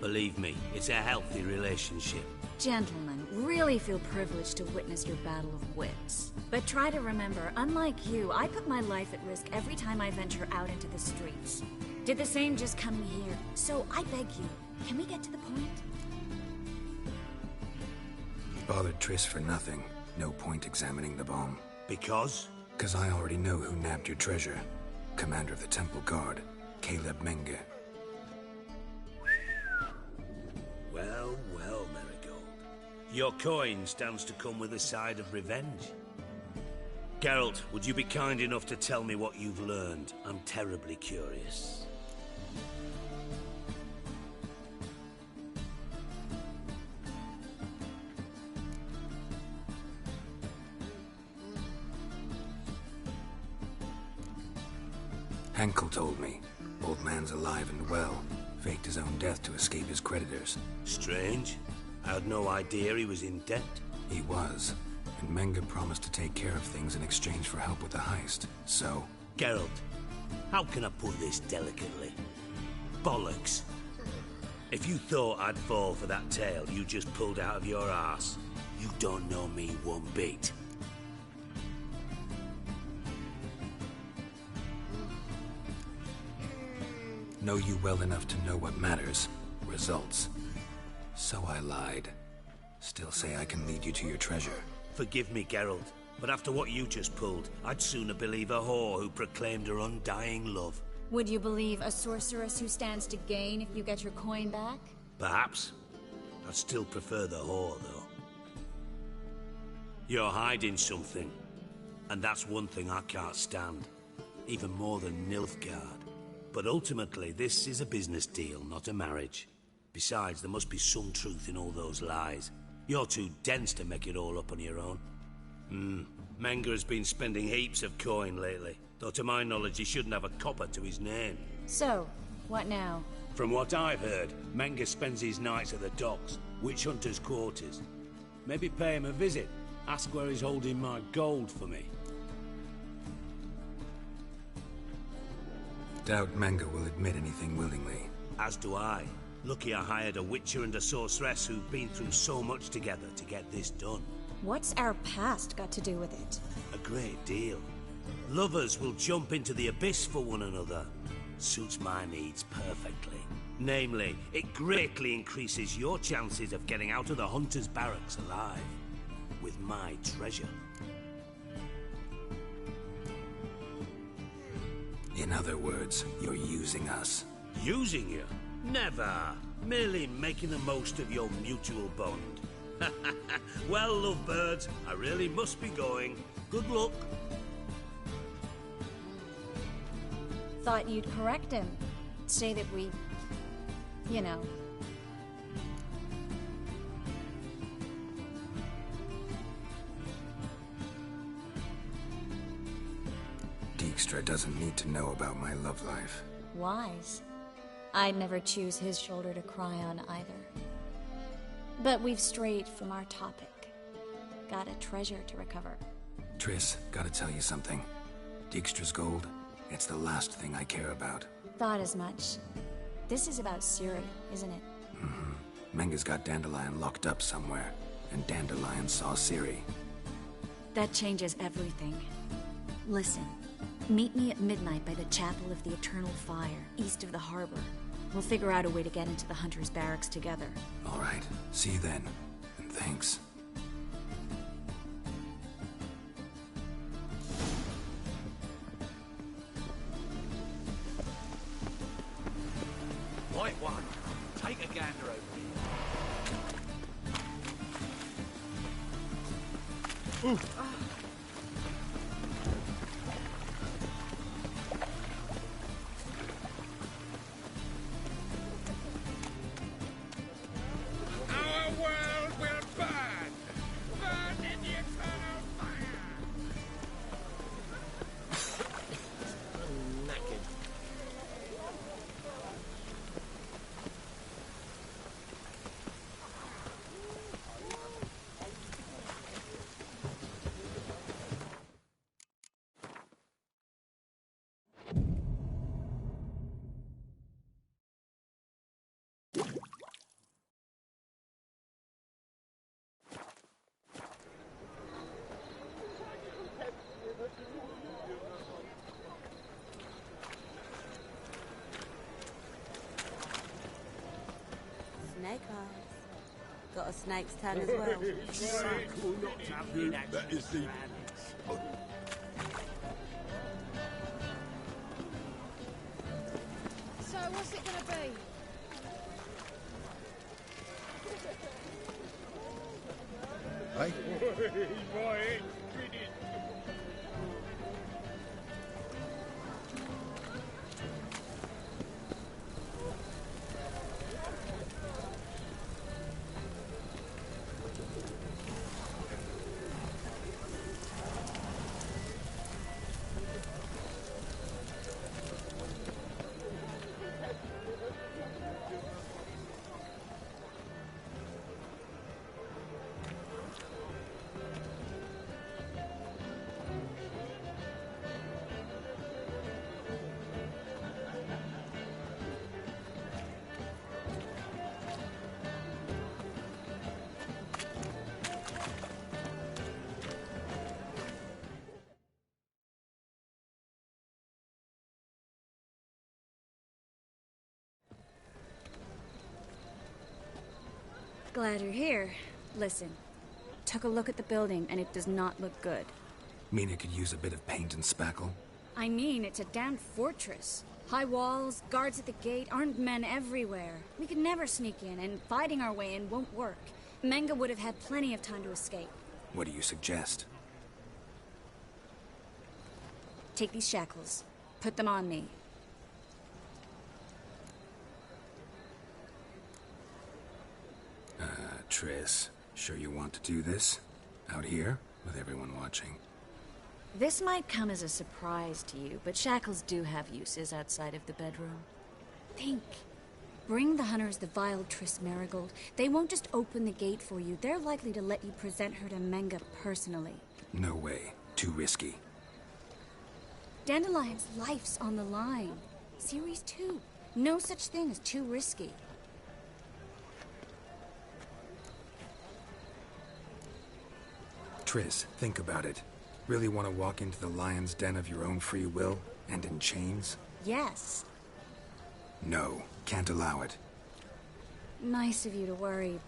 Believe me, it's a healthy relationship. Gentlemen, really feel privileged to witness your battle of wits. But try to remember, unlike you, I put my life at risk every time I venture out into the streets. Did the same just coming here. So I beg you, can we get to the point? Bothered Triss for nothing. No point examining the bomb. Because? Because I already know who nabbed your treasure. Commander of the Temple Guard, Caleb Menge. Well, well, Marigold. Your coin stands to come with a side of revenge. Geralt, would you be kind enough to tell me what you've learned? I'm terribly curious. Henkel told me. Old man's alive and well. Faked his own death to escape his creditors. Strange. I had no idea he was in debt. He was. And Menge promised to take care of things in exchange for help with the heist. So... Geralt, how can I put this delicately? Bollocks. If you thought I'd fall for that tale you just pulled out of your arse, you don't know me one bit. Know you well enough to know what matters. Results. So I lied. Still say I can lead you to your treasure. Forgive me, Geralt, but after what you just pulled, I'd sooner believe a whore who proclaimed her undying love. Would you believe a sorceress who stands to gain if you get your coin back? Perhaps. I'd still prefer the whore, though. You're hiding something, and that's one thing I can't stand. Even more than Nilfgaard. But ultimately, this is a business deal, not a marriage. Besides, there must be some truth in all those lies. You're too dense to make it all up on your own. Menge has been spending heaps of coin lately, though to my knowledge he shouldn't have a copper to his name. So, what now? From what I've heard, Menge spends his nights at the docks, witch hunters' quarters. Maybe pay him a visit, ask where he's holding my gold for me. Doubt Menge will admit anything willingly. As do I. Lucky I hired a witcher and a sorceress who've been through so much together to get this done. What's our past got to do with it? A great deal. Lovers will jump into the abyss for one another. Suits my needs perfectly. Namely, it greatly increases your chances of getting out of the hunter's barracks alive. With my treasure. In other words, you're using us. Using you? Never. Merely making the most of your mutual bond. Well, lovebirds, I really must be going. Good luck. Thought you'd correct him. Say that we... you know... Dijkstra doesn't need to know about my love life. Wise. I'd never choose his shoulder to cry on either. But we've strayed from our topic. Got a treasure to recover. Triss, gotta tell you something. Dijkstra's gold, it's the last thing I care about. Thought as much. This is about Ciri, isn't it? Mm-hmm. Menga's got Dandelion locked up somewhere, and Dandelion saw Ciri. That changes everything. Listen, meet me at midnight by the Chapel of the Eternal Fire, east of the harbor. We'll figure out a way to get into the Hunter's barracks together. All right, see you then, and thanks. Right one, take a gander over here. Ooh. Snake eyes. Got a snake's tongue as well. That is the... So, what's it gonna be? Hey? Glad you're here. Listen, took a look at the building and it does not look good. Mean it could use a bit of paint and spackle? I mean, it's a damn fortress. High walls, guards at the gate, armed men everywhere. We could never sneak in, and fighting our way in won't work. Menga would have had plenty of time to escape. What do you suggest? Take these shackles. Put them on me. Triss, sure you want to do this? Out here, with everyone watching? This might come as a surprise to you, but shackles do have uses outside of the bedroom. Think. Bring the hunters the vile Triss Merigold. They won't just open the gate for you. They're likely to let you present her to Menga personally. No way. Too risky. Dandelion's life's on the line. Ciri's too. No such thing as too risky. Triss, think about it. Really want to walk into the lion's den of your own free will, and in chains? Yes. No, can't allow it. Nice of you to worry,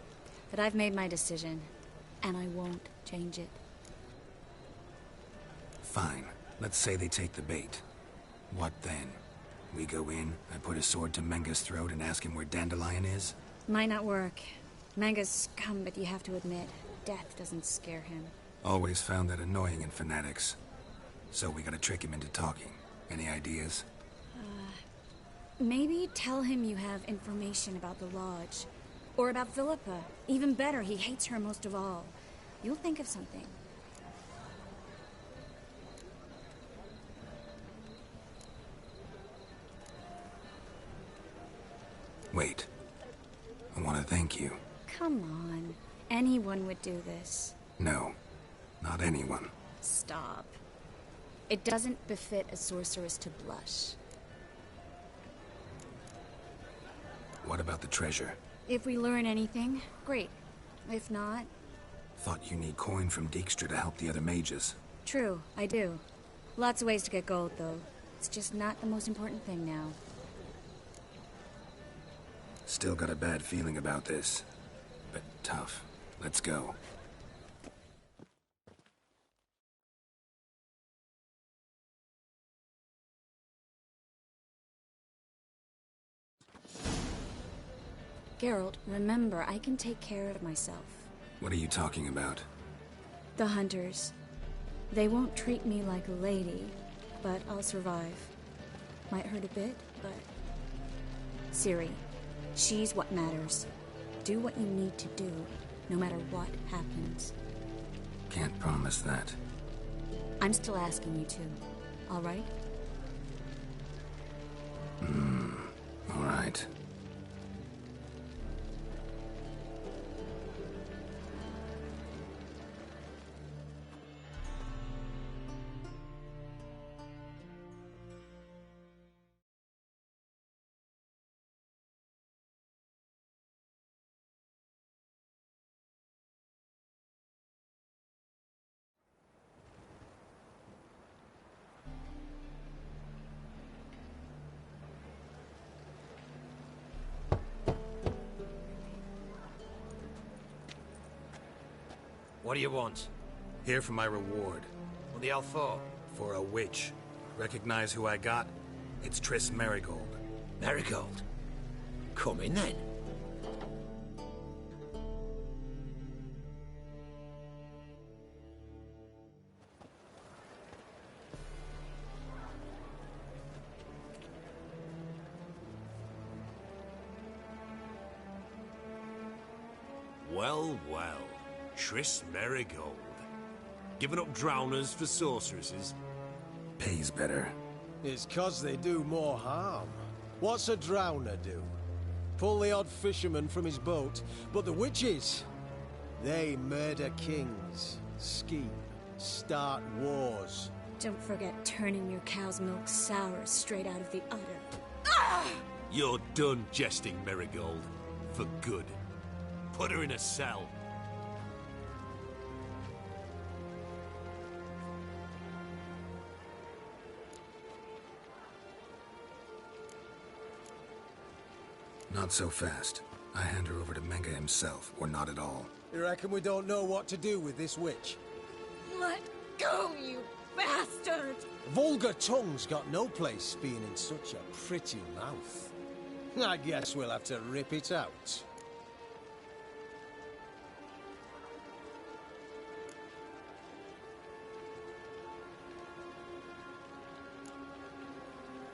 but I've made my decision, and I won't change it. Fine. Let's say they take the bait. What then? We go in, I put a sword to Menga's throat and ask him where Dandelion is? Might not work. Menga's scum, but you have to admit, death doesn't scare him. Always found that annoying in fanatics. So we gotta trick him into talking. Any ideas? Maybe tell him you have information about the Lodge. Or about Philippa. Even better, he hates her most of all. You'll think of something. Wait. I want to thank you. Come on. Anyone would do this. No. Not anyone. Stop. It doesn't befit a sorceress to blush. What about the treasure? If we learn anything, great. If not... Thought you need coin from Dijkstra to help the other mages. True, I do. Lots of ways to get gold, though. It's just not the most important thing now. Still got a bad feeling about this. But tough. Let's go. Geralt, remember, I can take care of myself. What are you talking about? The hunters. They won't treat me like a lady, but I'll survive. Might hurt a bit, but... Ciri, she's what matters. Do what you need to do, no matter what happens. Can't promise that. I'm still asking you to, alright? Alright. What do you want? Here for my reward. What the hell for? For a witch. Recognize who I got? It's Triss Merigold. Merigold? Come in then. Well, well. Triss Merigold. Giving up drowners for sorceresses? Pays better. It's 'cause they do more harm. What's a drowner do? Pull the odd fisherman from his boat, but the witches, they murder kings, scheme, start wars. Don't forget turning your cow's milk sour straight out of the udder. You're done jesting, Merigold. For good. Put her in a cell. Not so fast. I hand her over to Menge himself, or not at all. You reckon we don't know what to do with this witch? Let go, you bastard! Vulgar tongue's got no place being in such a pretty mouth. I guess we'll have to rip it out.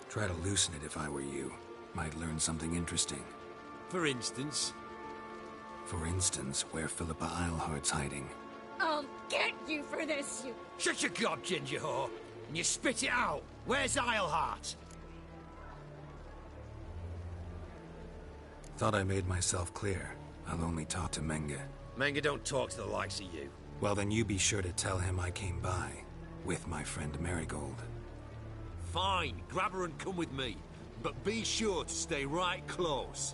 Try to loosen it if I were you. Might learn something interesting. For instance? For instance, where Philippa Eilhart's hiding. I'll get you for this, you... Shut your gob, ginger whore, and you spit it out. Where's Eilhart? Thought I made myself clear. I'll only talk to Menge. Menge don't talk to the likes of you. Well, then you be sure to tell him I came by. With my friend Merigold. Fine, grab her and come with me. But be sure to stay right close.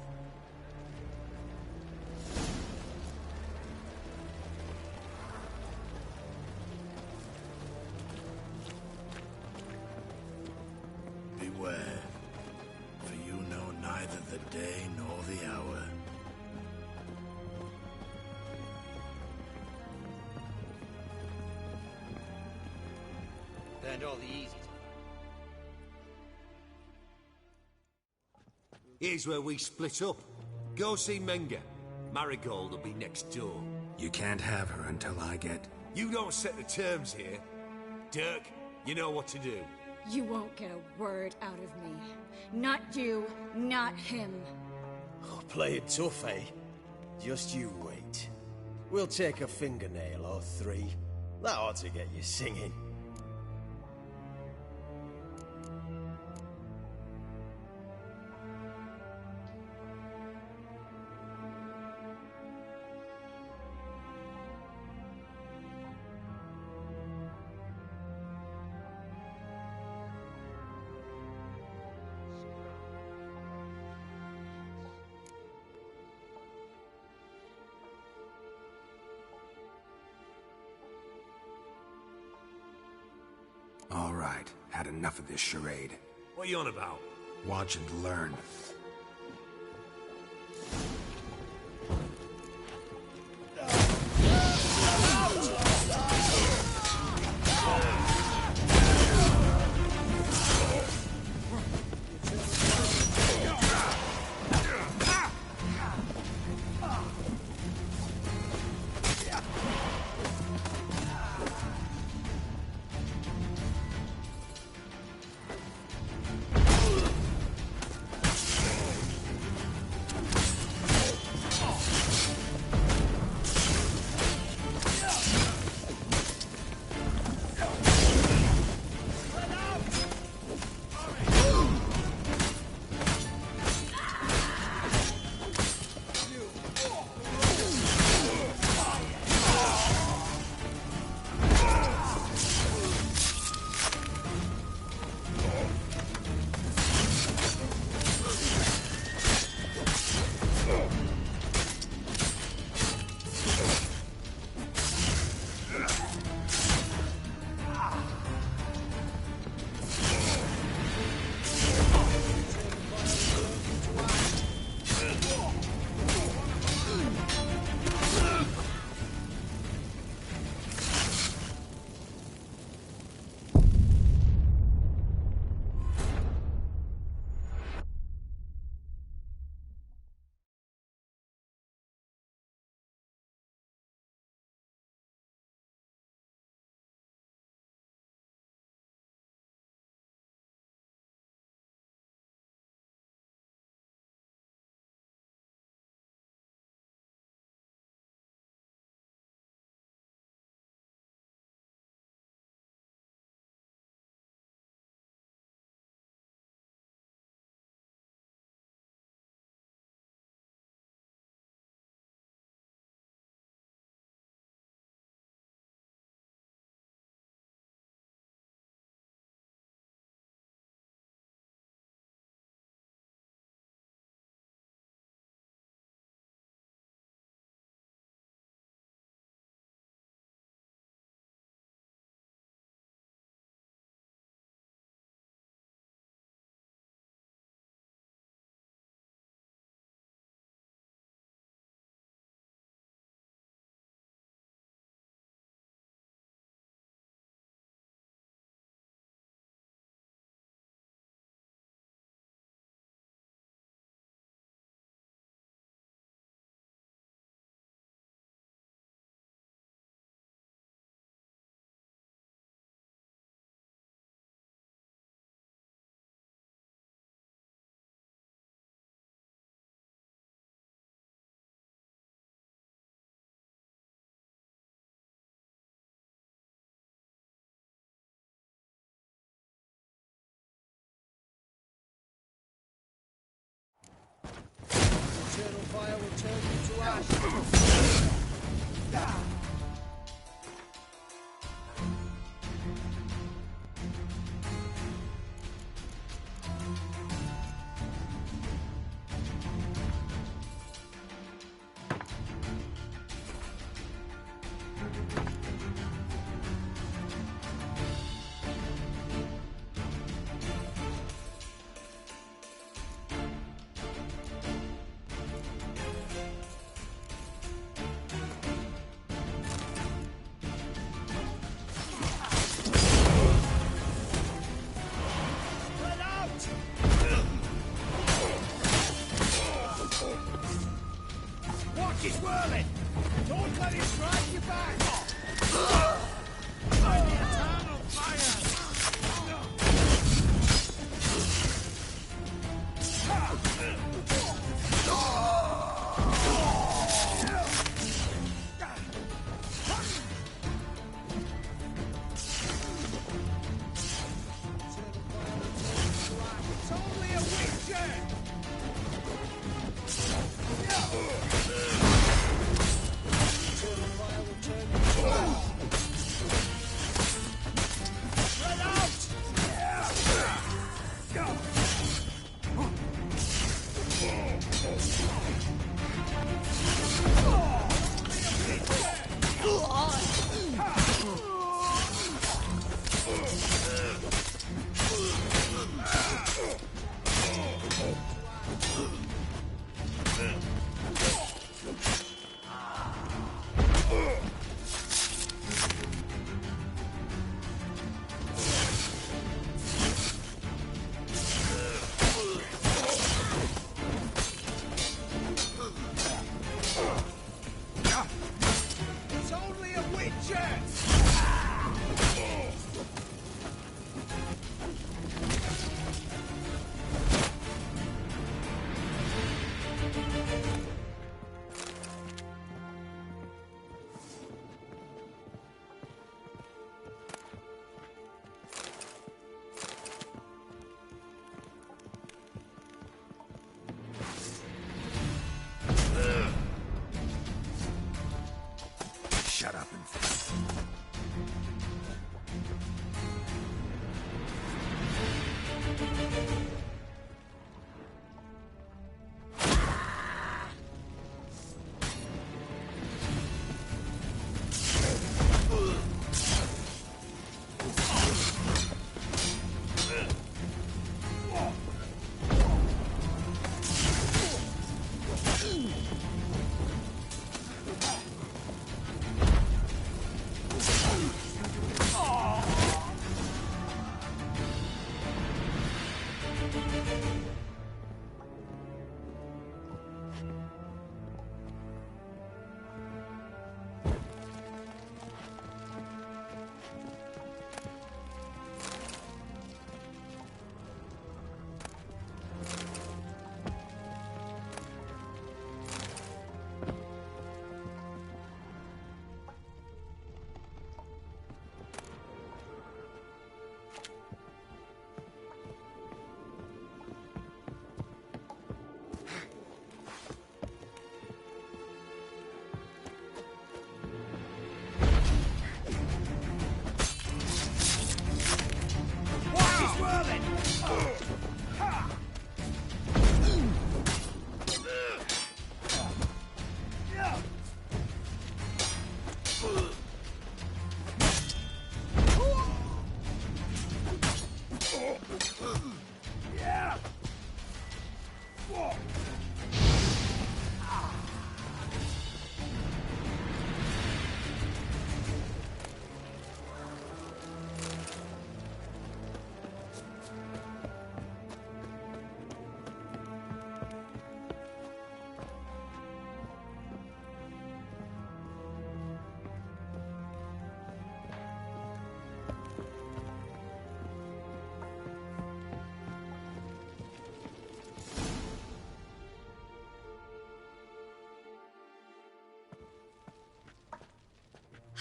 Beware, for you know neither the day nor the hour. Learned all the easy. Here's where we split up. Go see Menge. Marigold will be next door. You can't have her until I get... You don't set the terms here. Dirk, you know what to do. You won't get a word out of me. Not you, not him. Oh, play it tough, eh? Just you wait. We'll take a fingernail or three. That ought to get you singing. right. Had enough of this charade. What are you on about? Watch and learn. Eternal fire will turn you to ash. Watch it whirling! Don't let it strike you back! It's only a witcher!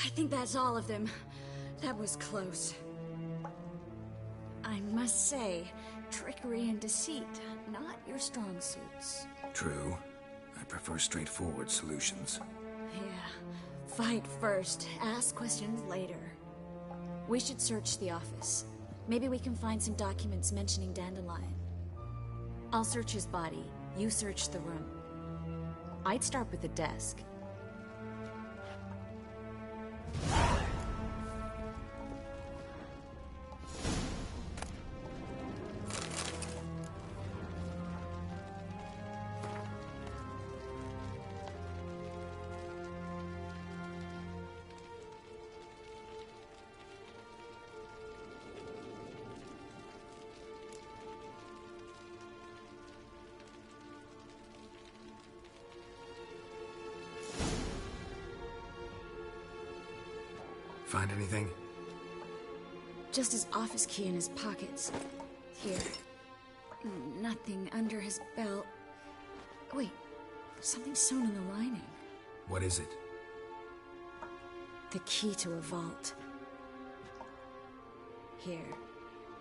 I think that's all of them. That was close. I must say, trickery and deceit, not your strong suits. True. I prefer straightforward solutions. Yeah. Fight first, ask questions later. We should search the office. Maybe we can find some documents mentioning Dandelion. I'll search his body. You search the room. I'd start with the desk. Find anything? Just his office key in his pockets. Here. Nothing under his belt. Wait, something sewn in the lining. What is it? The key to a vault. Here.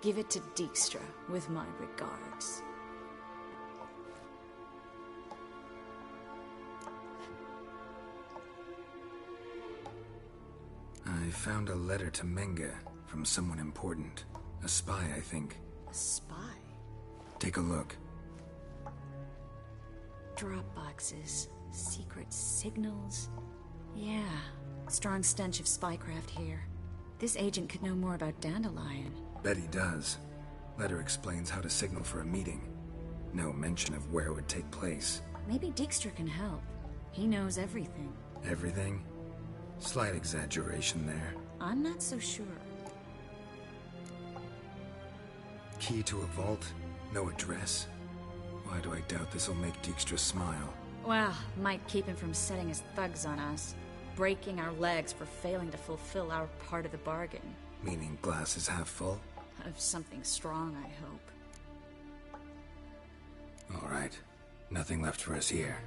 Give it to Dijkstra, with my regards. I found a letter to Menge from someone important. A spy, I think. A spy? Take a look. Drop boxes, secret signals. Yeah, strong stench of spycraft here. This agent could know more about Dandelion. Bet he does. Letter explains how to signal for a meeting. No mention of where it would take place. Maybe Dijkstra can help. He knows everything. Everything? Slight exaggeration there. I'm not so sure. Key to a vault? No address? Why do I doubt this'll make Dijkstra smile? Well, might keep him from setting his thugs on us. Breaking our legs for failing to fulfill our part of the bargain. Meaning glass is half full? Of something strong, I hope. All right. Nothing left for us here.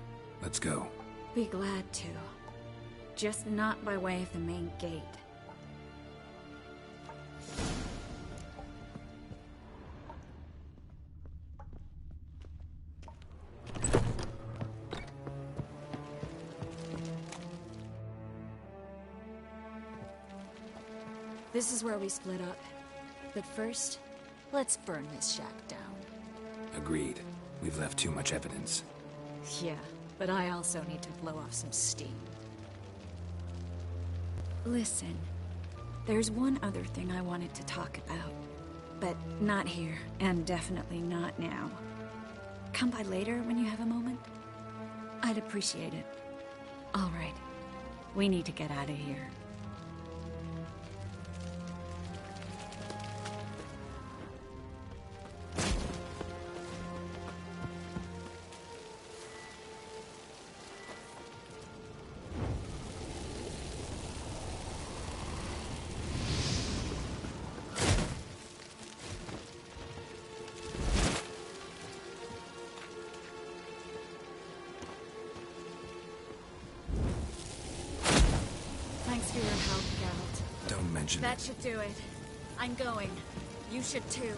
Let's go. Be glad to. Just not by way of the main gate. This is where we split up. But first, let's burn this shack down. Agreed. We've left too much evidence. Yeah, but I also need to blow off some steam. Listen, there's one other thing I wanted to talk about. But not here, and definitely not now. Come by later when you have a moment? I'd appreciate it. All right. We need to get out of here. That should do it. I'm going. You should too.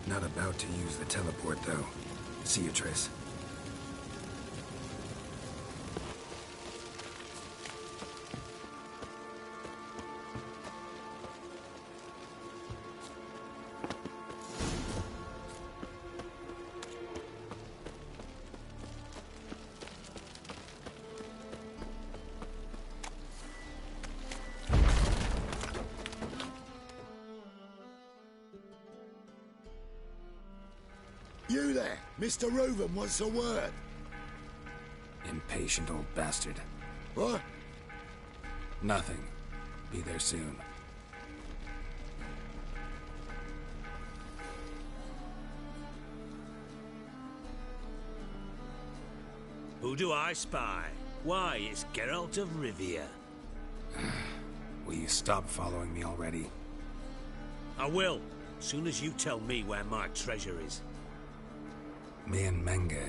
Not about to use the teleport, though. See you, Triss. You there! Mr. Reuven wants a word. Impatient old bastard. What? Nothing. Be there soon. Who do I spy? Why, it's Geralt of Rivia. Will you stop following me already? I will, soon as you tell me where my treasure is. Me and Menge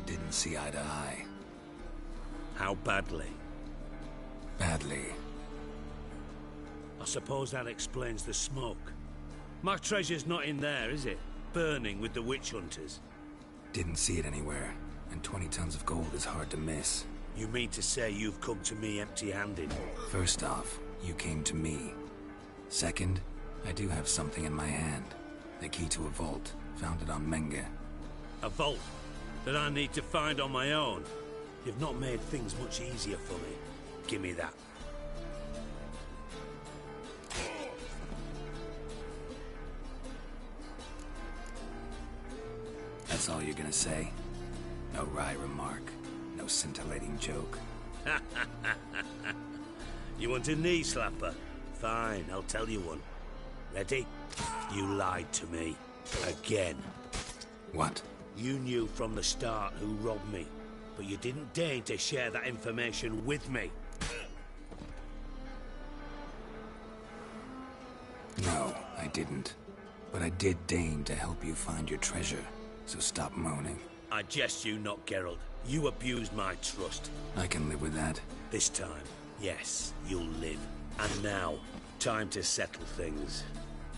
didn't see eye to eye. How badly? Badly. suppose that explains the smoke. My treasure's not in there, is it? Burning with the witch hunters. Didn't see it anywhere, and 20 tons of gold is hard to miss. You mean to say you've come to me empty-handed? First off, you came to me. Second, I do have something in my hand. The key to a vault, founded on Menge. A vault that I need to find on my own? You've not made things much easier for me. Give me that. That's all you're gonna say? No wry remark, no scintillating joke. You want a knee slapper? Fine, I'll tell you one. Ready? You lied to me. Again. What? You knew from the start who robbed me, but you didn't deign to share that information with me. No, I didn't. But I did deign to help you find your treasure, so stop moaning. I jest you not, Geralt. You abused my trust. I can live with that. This time, yes, you'll live. And now, time to settle things.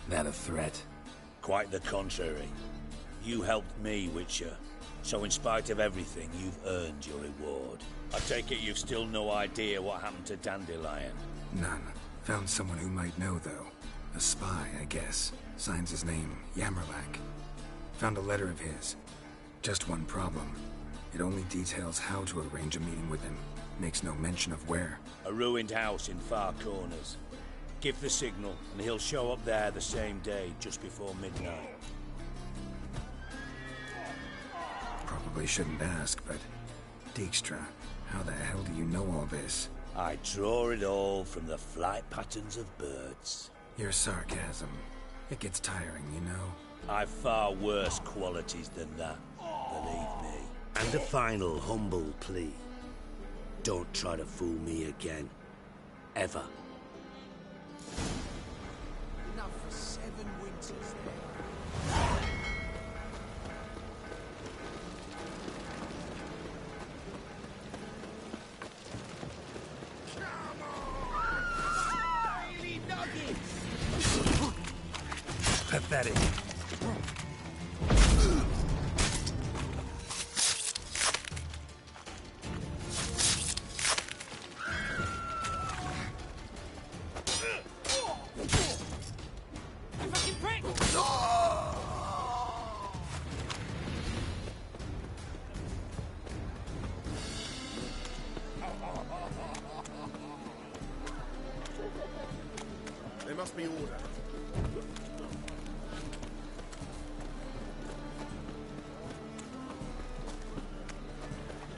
That a threat? Quite the contrary. You helped me, Witcher. So in spite of everything, you've earned your reward. I take it you've still no idea what happened to Dandelion? None. Found someone who might know, though. A spy, I guess. Signs his name, Yammerlack. Found a letter of his. Just one problem. It only details how to arrange a meeting with him. Makes no mention of where. A ruined house in Far Corners. Give the signal, and he'll show up there the same day, just before midnight. Probably shouldn't ask, but... Dijkstra, how the hell do you know all this? I draw it all from the flight patterns of birds. Your sarcasm. It gets tiring, you know? I've far worse qualities than that, believe me. And a final humble plea. Don't try to fool me again. Ever. Enough for 7 winters. Pathetic. There must be order.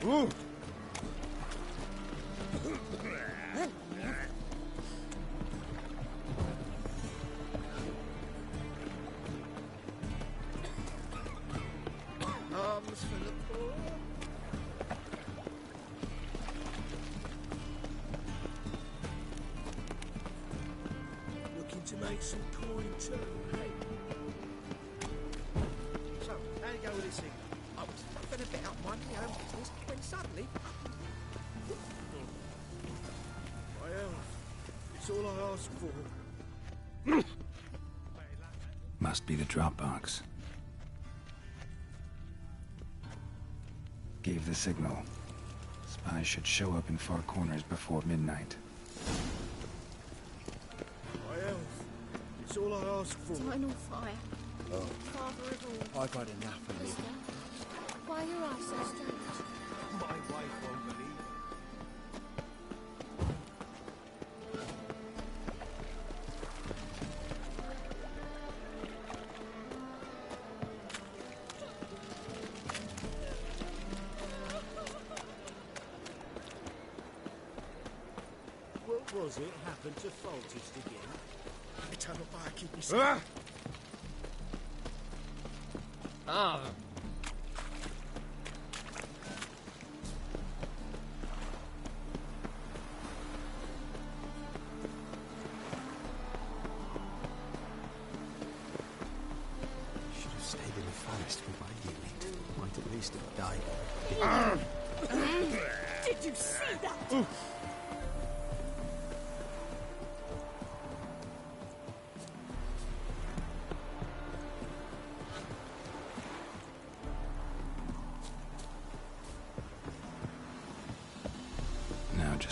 Ooh. Arms for the poor. Looking to make some coin too, hey? So, how do you go with this thing? I was going to bet out my own business when suddenly... Well, it's all I ask for. Must be the Dropbox. Gave the signal. Spies should show up in Far Corners before midnight. My health, it's all I ask for. Eternal fire. Oh. Father of all. I've had enough of Mister, living. why are your eyes so strange? My wife won't believe. What was it happened to Foltest again? Eternal fire, keep me safe. Ah! Should have stayed in the forest with my unit. Might at least have died. Did you see that?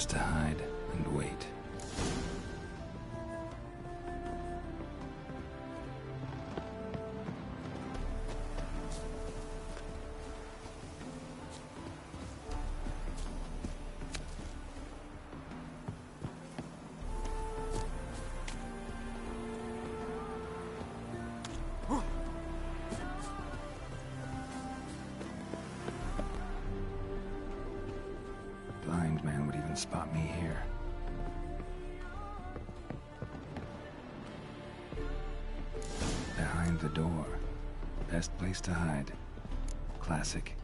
Just to hide and wait. Blind man would even spot me here. Behind the door. Best place to hide. Classic.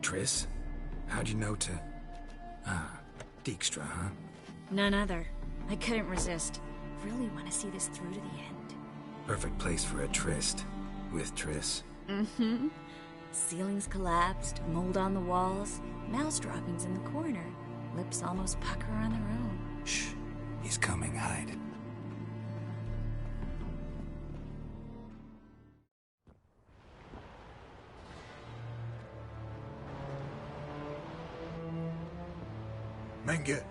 Triss? How'd you know to... Ah, Dijkstra, huh? None other. I couldn't resist. Really want to see this through to the end. Perfect place for a tryst. With Triss. Mm-hmm. Ceilings collapsed, mold on the walls, mouse droppings in the corner. Lips almost pucker on their own. Shh. He's coming, hide. Menge.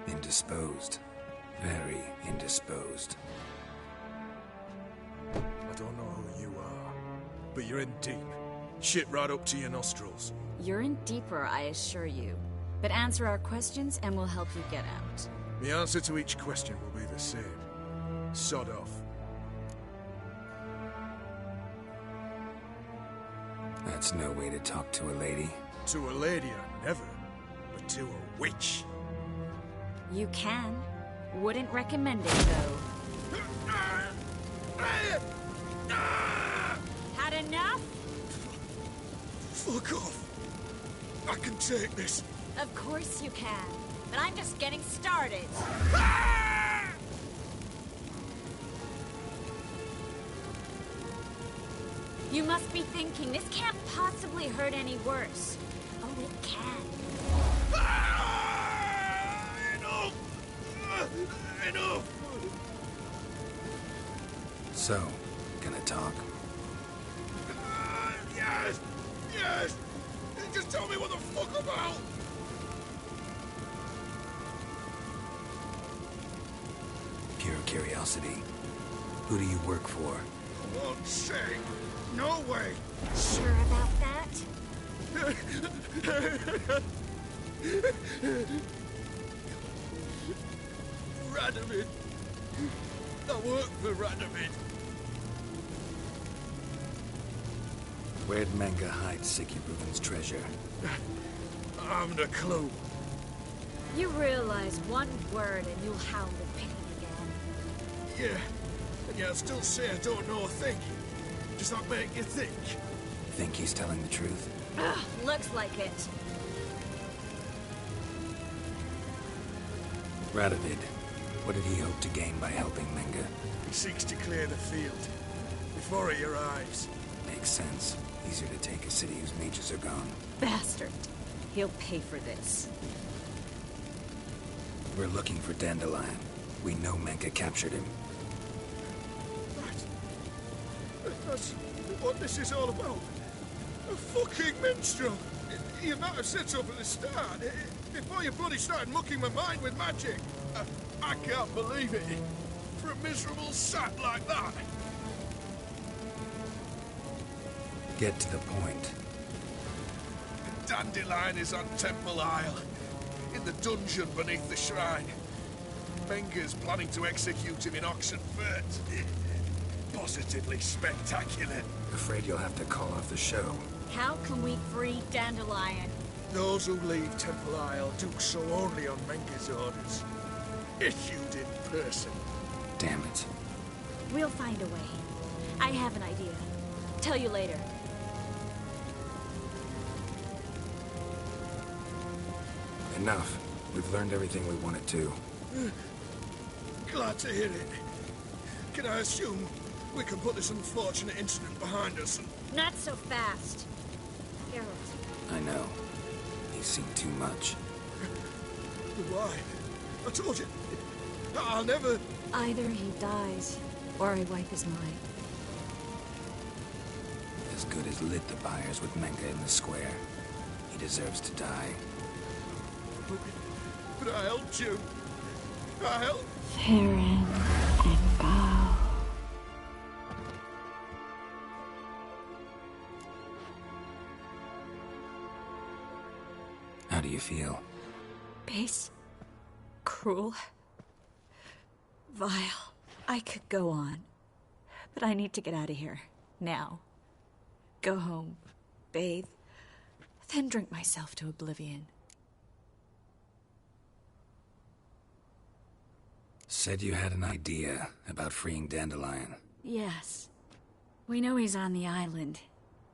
Indisposed. Very indisposed. I don't know who you are, but you're in deep. Shit right up to your nostrils. You're in deeper, I assure you. But answer our questions and we'll help you get out. The answer to each question will be the same. Sod off. That's no way to talk to a lady. To a lady, I never. But to a witch. You can. Wouldn't recommend it, though. Had enough? Fuck off. I can take this. Of course you can. But I'm just getting started. You must be thinking, this can't possibly hurt any worse. Oh, it can. Enough! So, gonna talk? Yes! Yes! Just tell me what the fuck about! Pure curiosity. Who do you work for? I won't say. No way! Sure about that? Radovid. I work for Radovid. Where'd Menge hide Sikiruven's treasure? I haven't a clue. You realize one word and you'll hound the pity again. Yeah. And yet I'll still say I don't know a thing. Does that make you think? Think he's telling the truth? Ugh, looks like it. Radovid. What did he hope to gain by helping Menge? He seeks to clear the field. If before he arrives. Makes sense. Easier to take a city whose mages are gone. Bastard. He'll pay for this. We're looking for Dandelion. We know Menka captured him. That's what this is all about. A fucking minstrel! You might have said so from the start, before you bloody started mucking my mind with magic. I can't believe it. For a miserable sap like that. Get to the point. Dandelion is on Temple Isle, in the dungeon beneath the shrine. Menga's planning to execute him in Oxenfurt. Positively spectacular. Afraid you'll have to call off the show. How can we free Dandelion? Those who leave Temple Isle do so only on Menga's orders. Issued in person. Damn it. We'll find a way. I have an idea. Tell you later. Enough. We've learned everything we wanted to. Glad to hear it. Can I assume we can put this unfortunate incident behind us and... Not so fast. Geralt. I know. He's seen too much. Why? I told you. I'll never... Either he dies, or I wipe his mind. As good as lit the buyers with Menka in the square. He deserves to die. But I helped you. I helped... Farron and Gal. How do you feel? Base. Cruel. Vile. I could go on. But I need to get out of here. Now. Go home. Bathe. Then drink myself to oblivion. Said you had an idea about freeing Dandelion. Yes. We know he's on the island.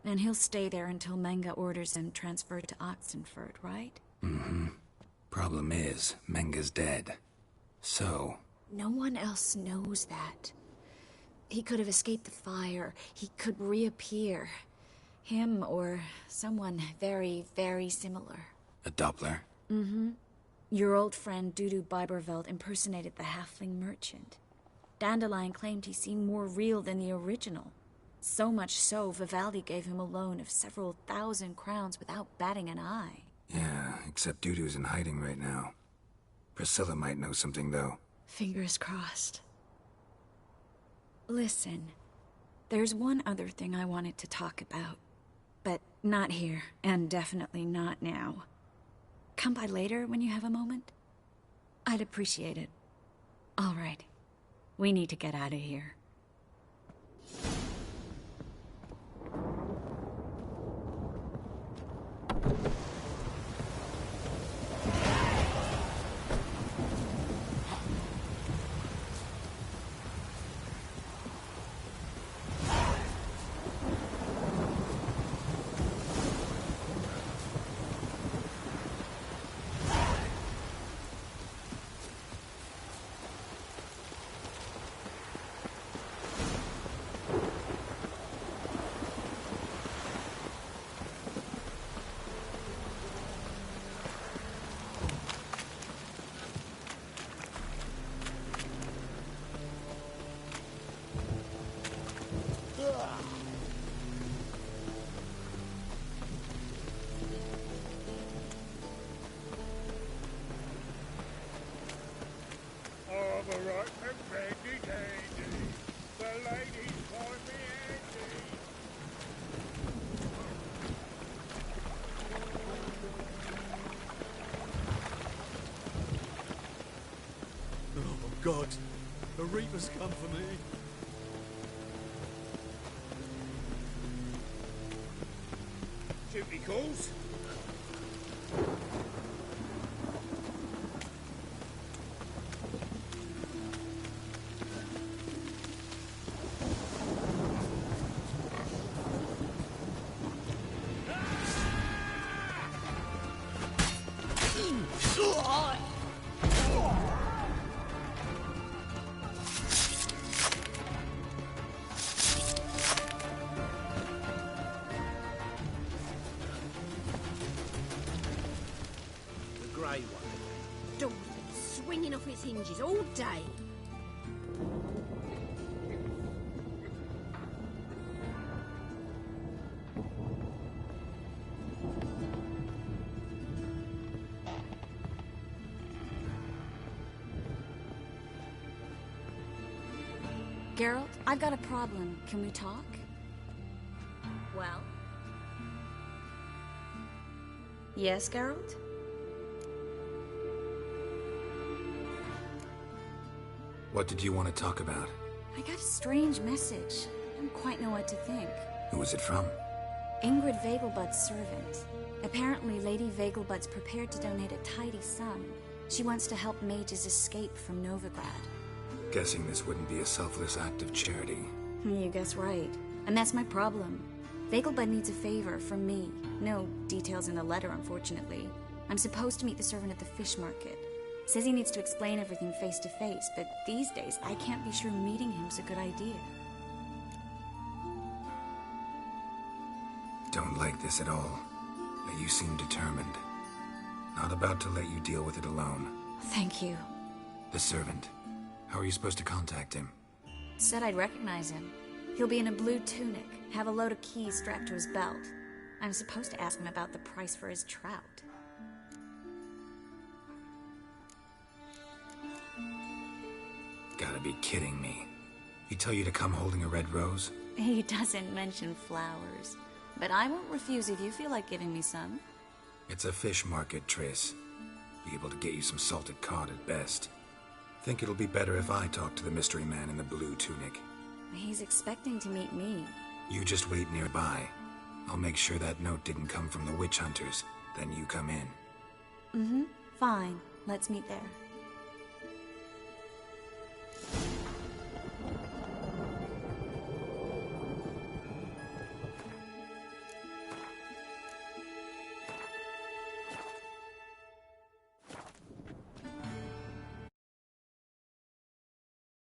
And he'll stay there until Menga orders him transferred to Oxenfurt, right? Mm-hmm. Problem is, Menga's dead. So... No one else knows that. He could have escaped the fire. He could reappear. Him or someone very, very similar. A Doppler? Mm-hmm. Your old friend Dudu Biberveld impersonated the halfling merchant. Dandelion claimed he seemed more real than the original. So much so, Vivaldi gave him a loan of several thousand crowns without batting an eye. Yeah, except Dudu's in hiding right now. Priscilla might know something, though. Fingers crossed. Listen, there's one other thing I wanted to talk about. But not here, and definitely not now. Come by later when you have a moment? I'd appreciate it. All right. We need to get out of here. God, the Reaper's come for me. Duty calls. hanging off its hinges all day. Geralt, I've got a problem. Can we talk? Well? Yes, Geralt? What did you want to talk about? I got a strange message. I don't quite know what to think. Who was it from? Ingrid Vegelbud's servant. Apparently, Lady Vegelbud's prepared to donate a tidy sum. She wants to help mages escape from Novigrad. Guessing this wouldn't be a selfless act of charity. You guess right. And that's my problem. Vegelbud needs a favor from me. No details in the letter, unfortunately. I'm supposed to meet the servant at the fish market. Says he needs to explain everything face to face, but these days I can't be sure meeting him's a good idea. Don't like this at all. But you seem determined. Not about to let you deal with it alone. Thank you. The servant. How are you supposed to contact him? Said I'd recognize him. He'll be in a blue tunic, have a load of keys strapped to his belt. I'm supposed to ask him about the price for his trout. Gotta be kidding me. He tell you to come holding a red rose? He doesn't mention flowers. But I won't refuse if you feel like giving me some. It's a fish market, Triss. Be able to get you some salted cod at best. Think it'll be better if I talk to the mystery man in the blue tunic. He's expecting to meet me. You just wait nearby. I'll make sure that note didn't come from the witch hunters. Then you come in. Fine. Let's meet there.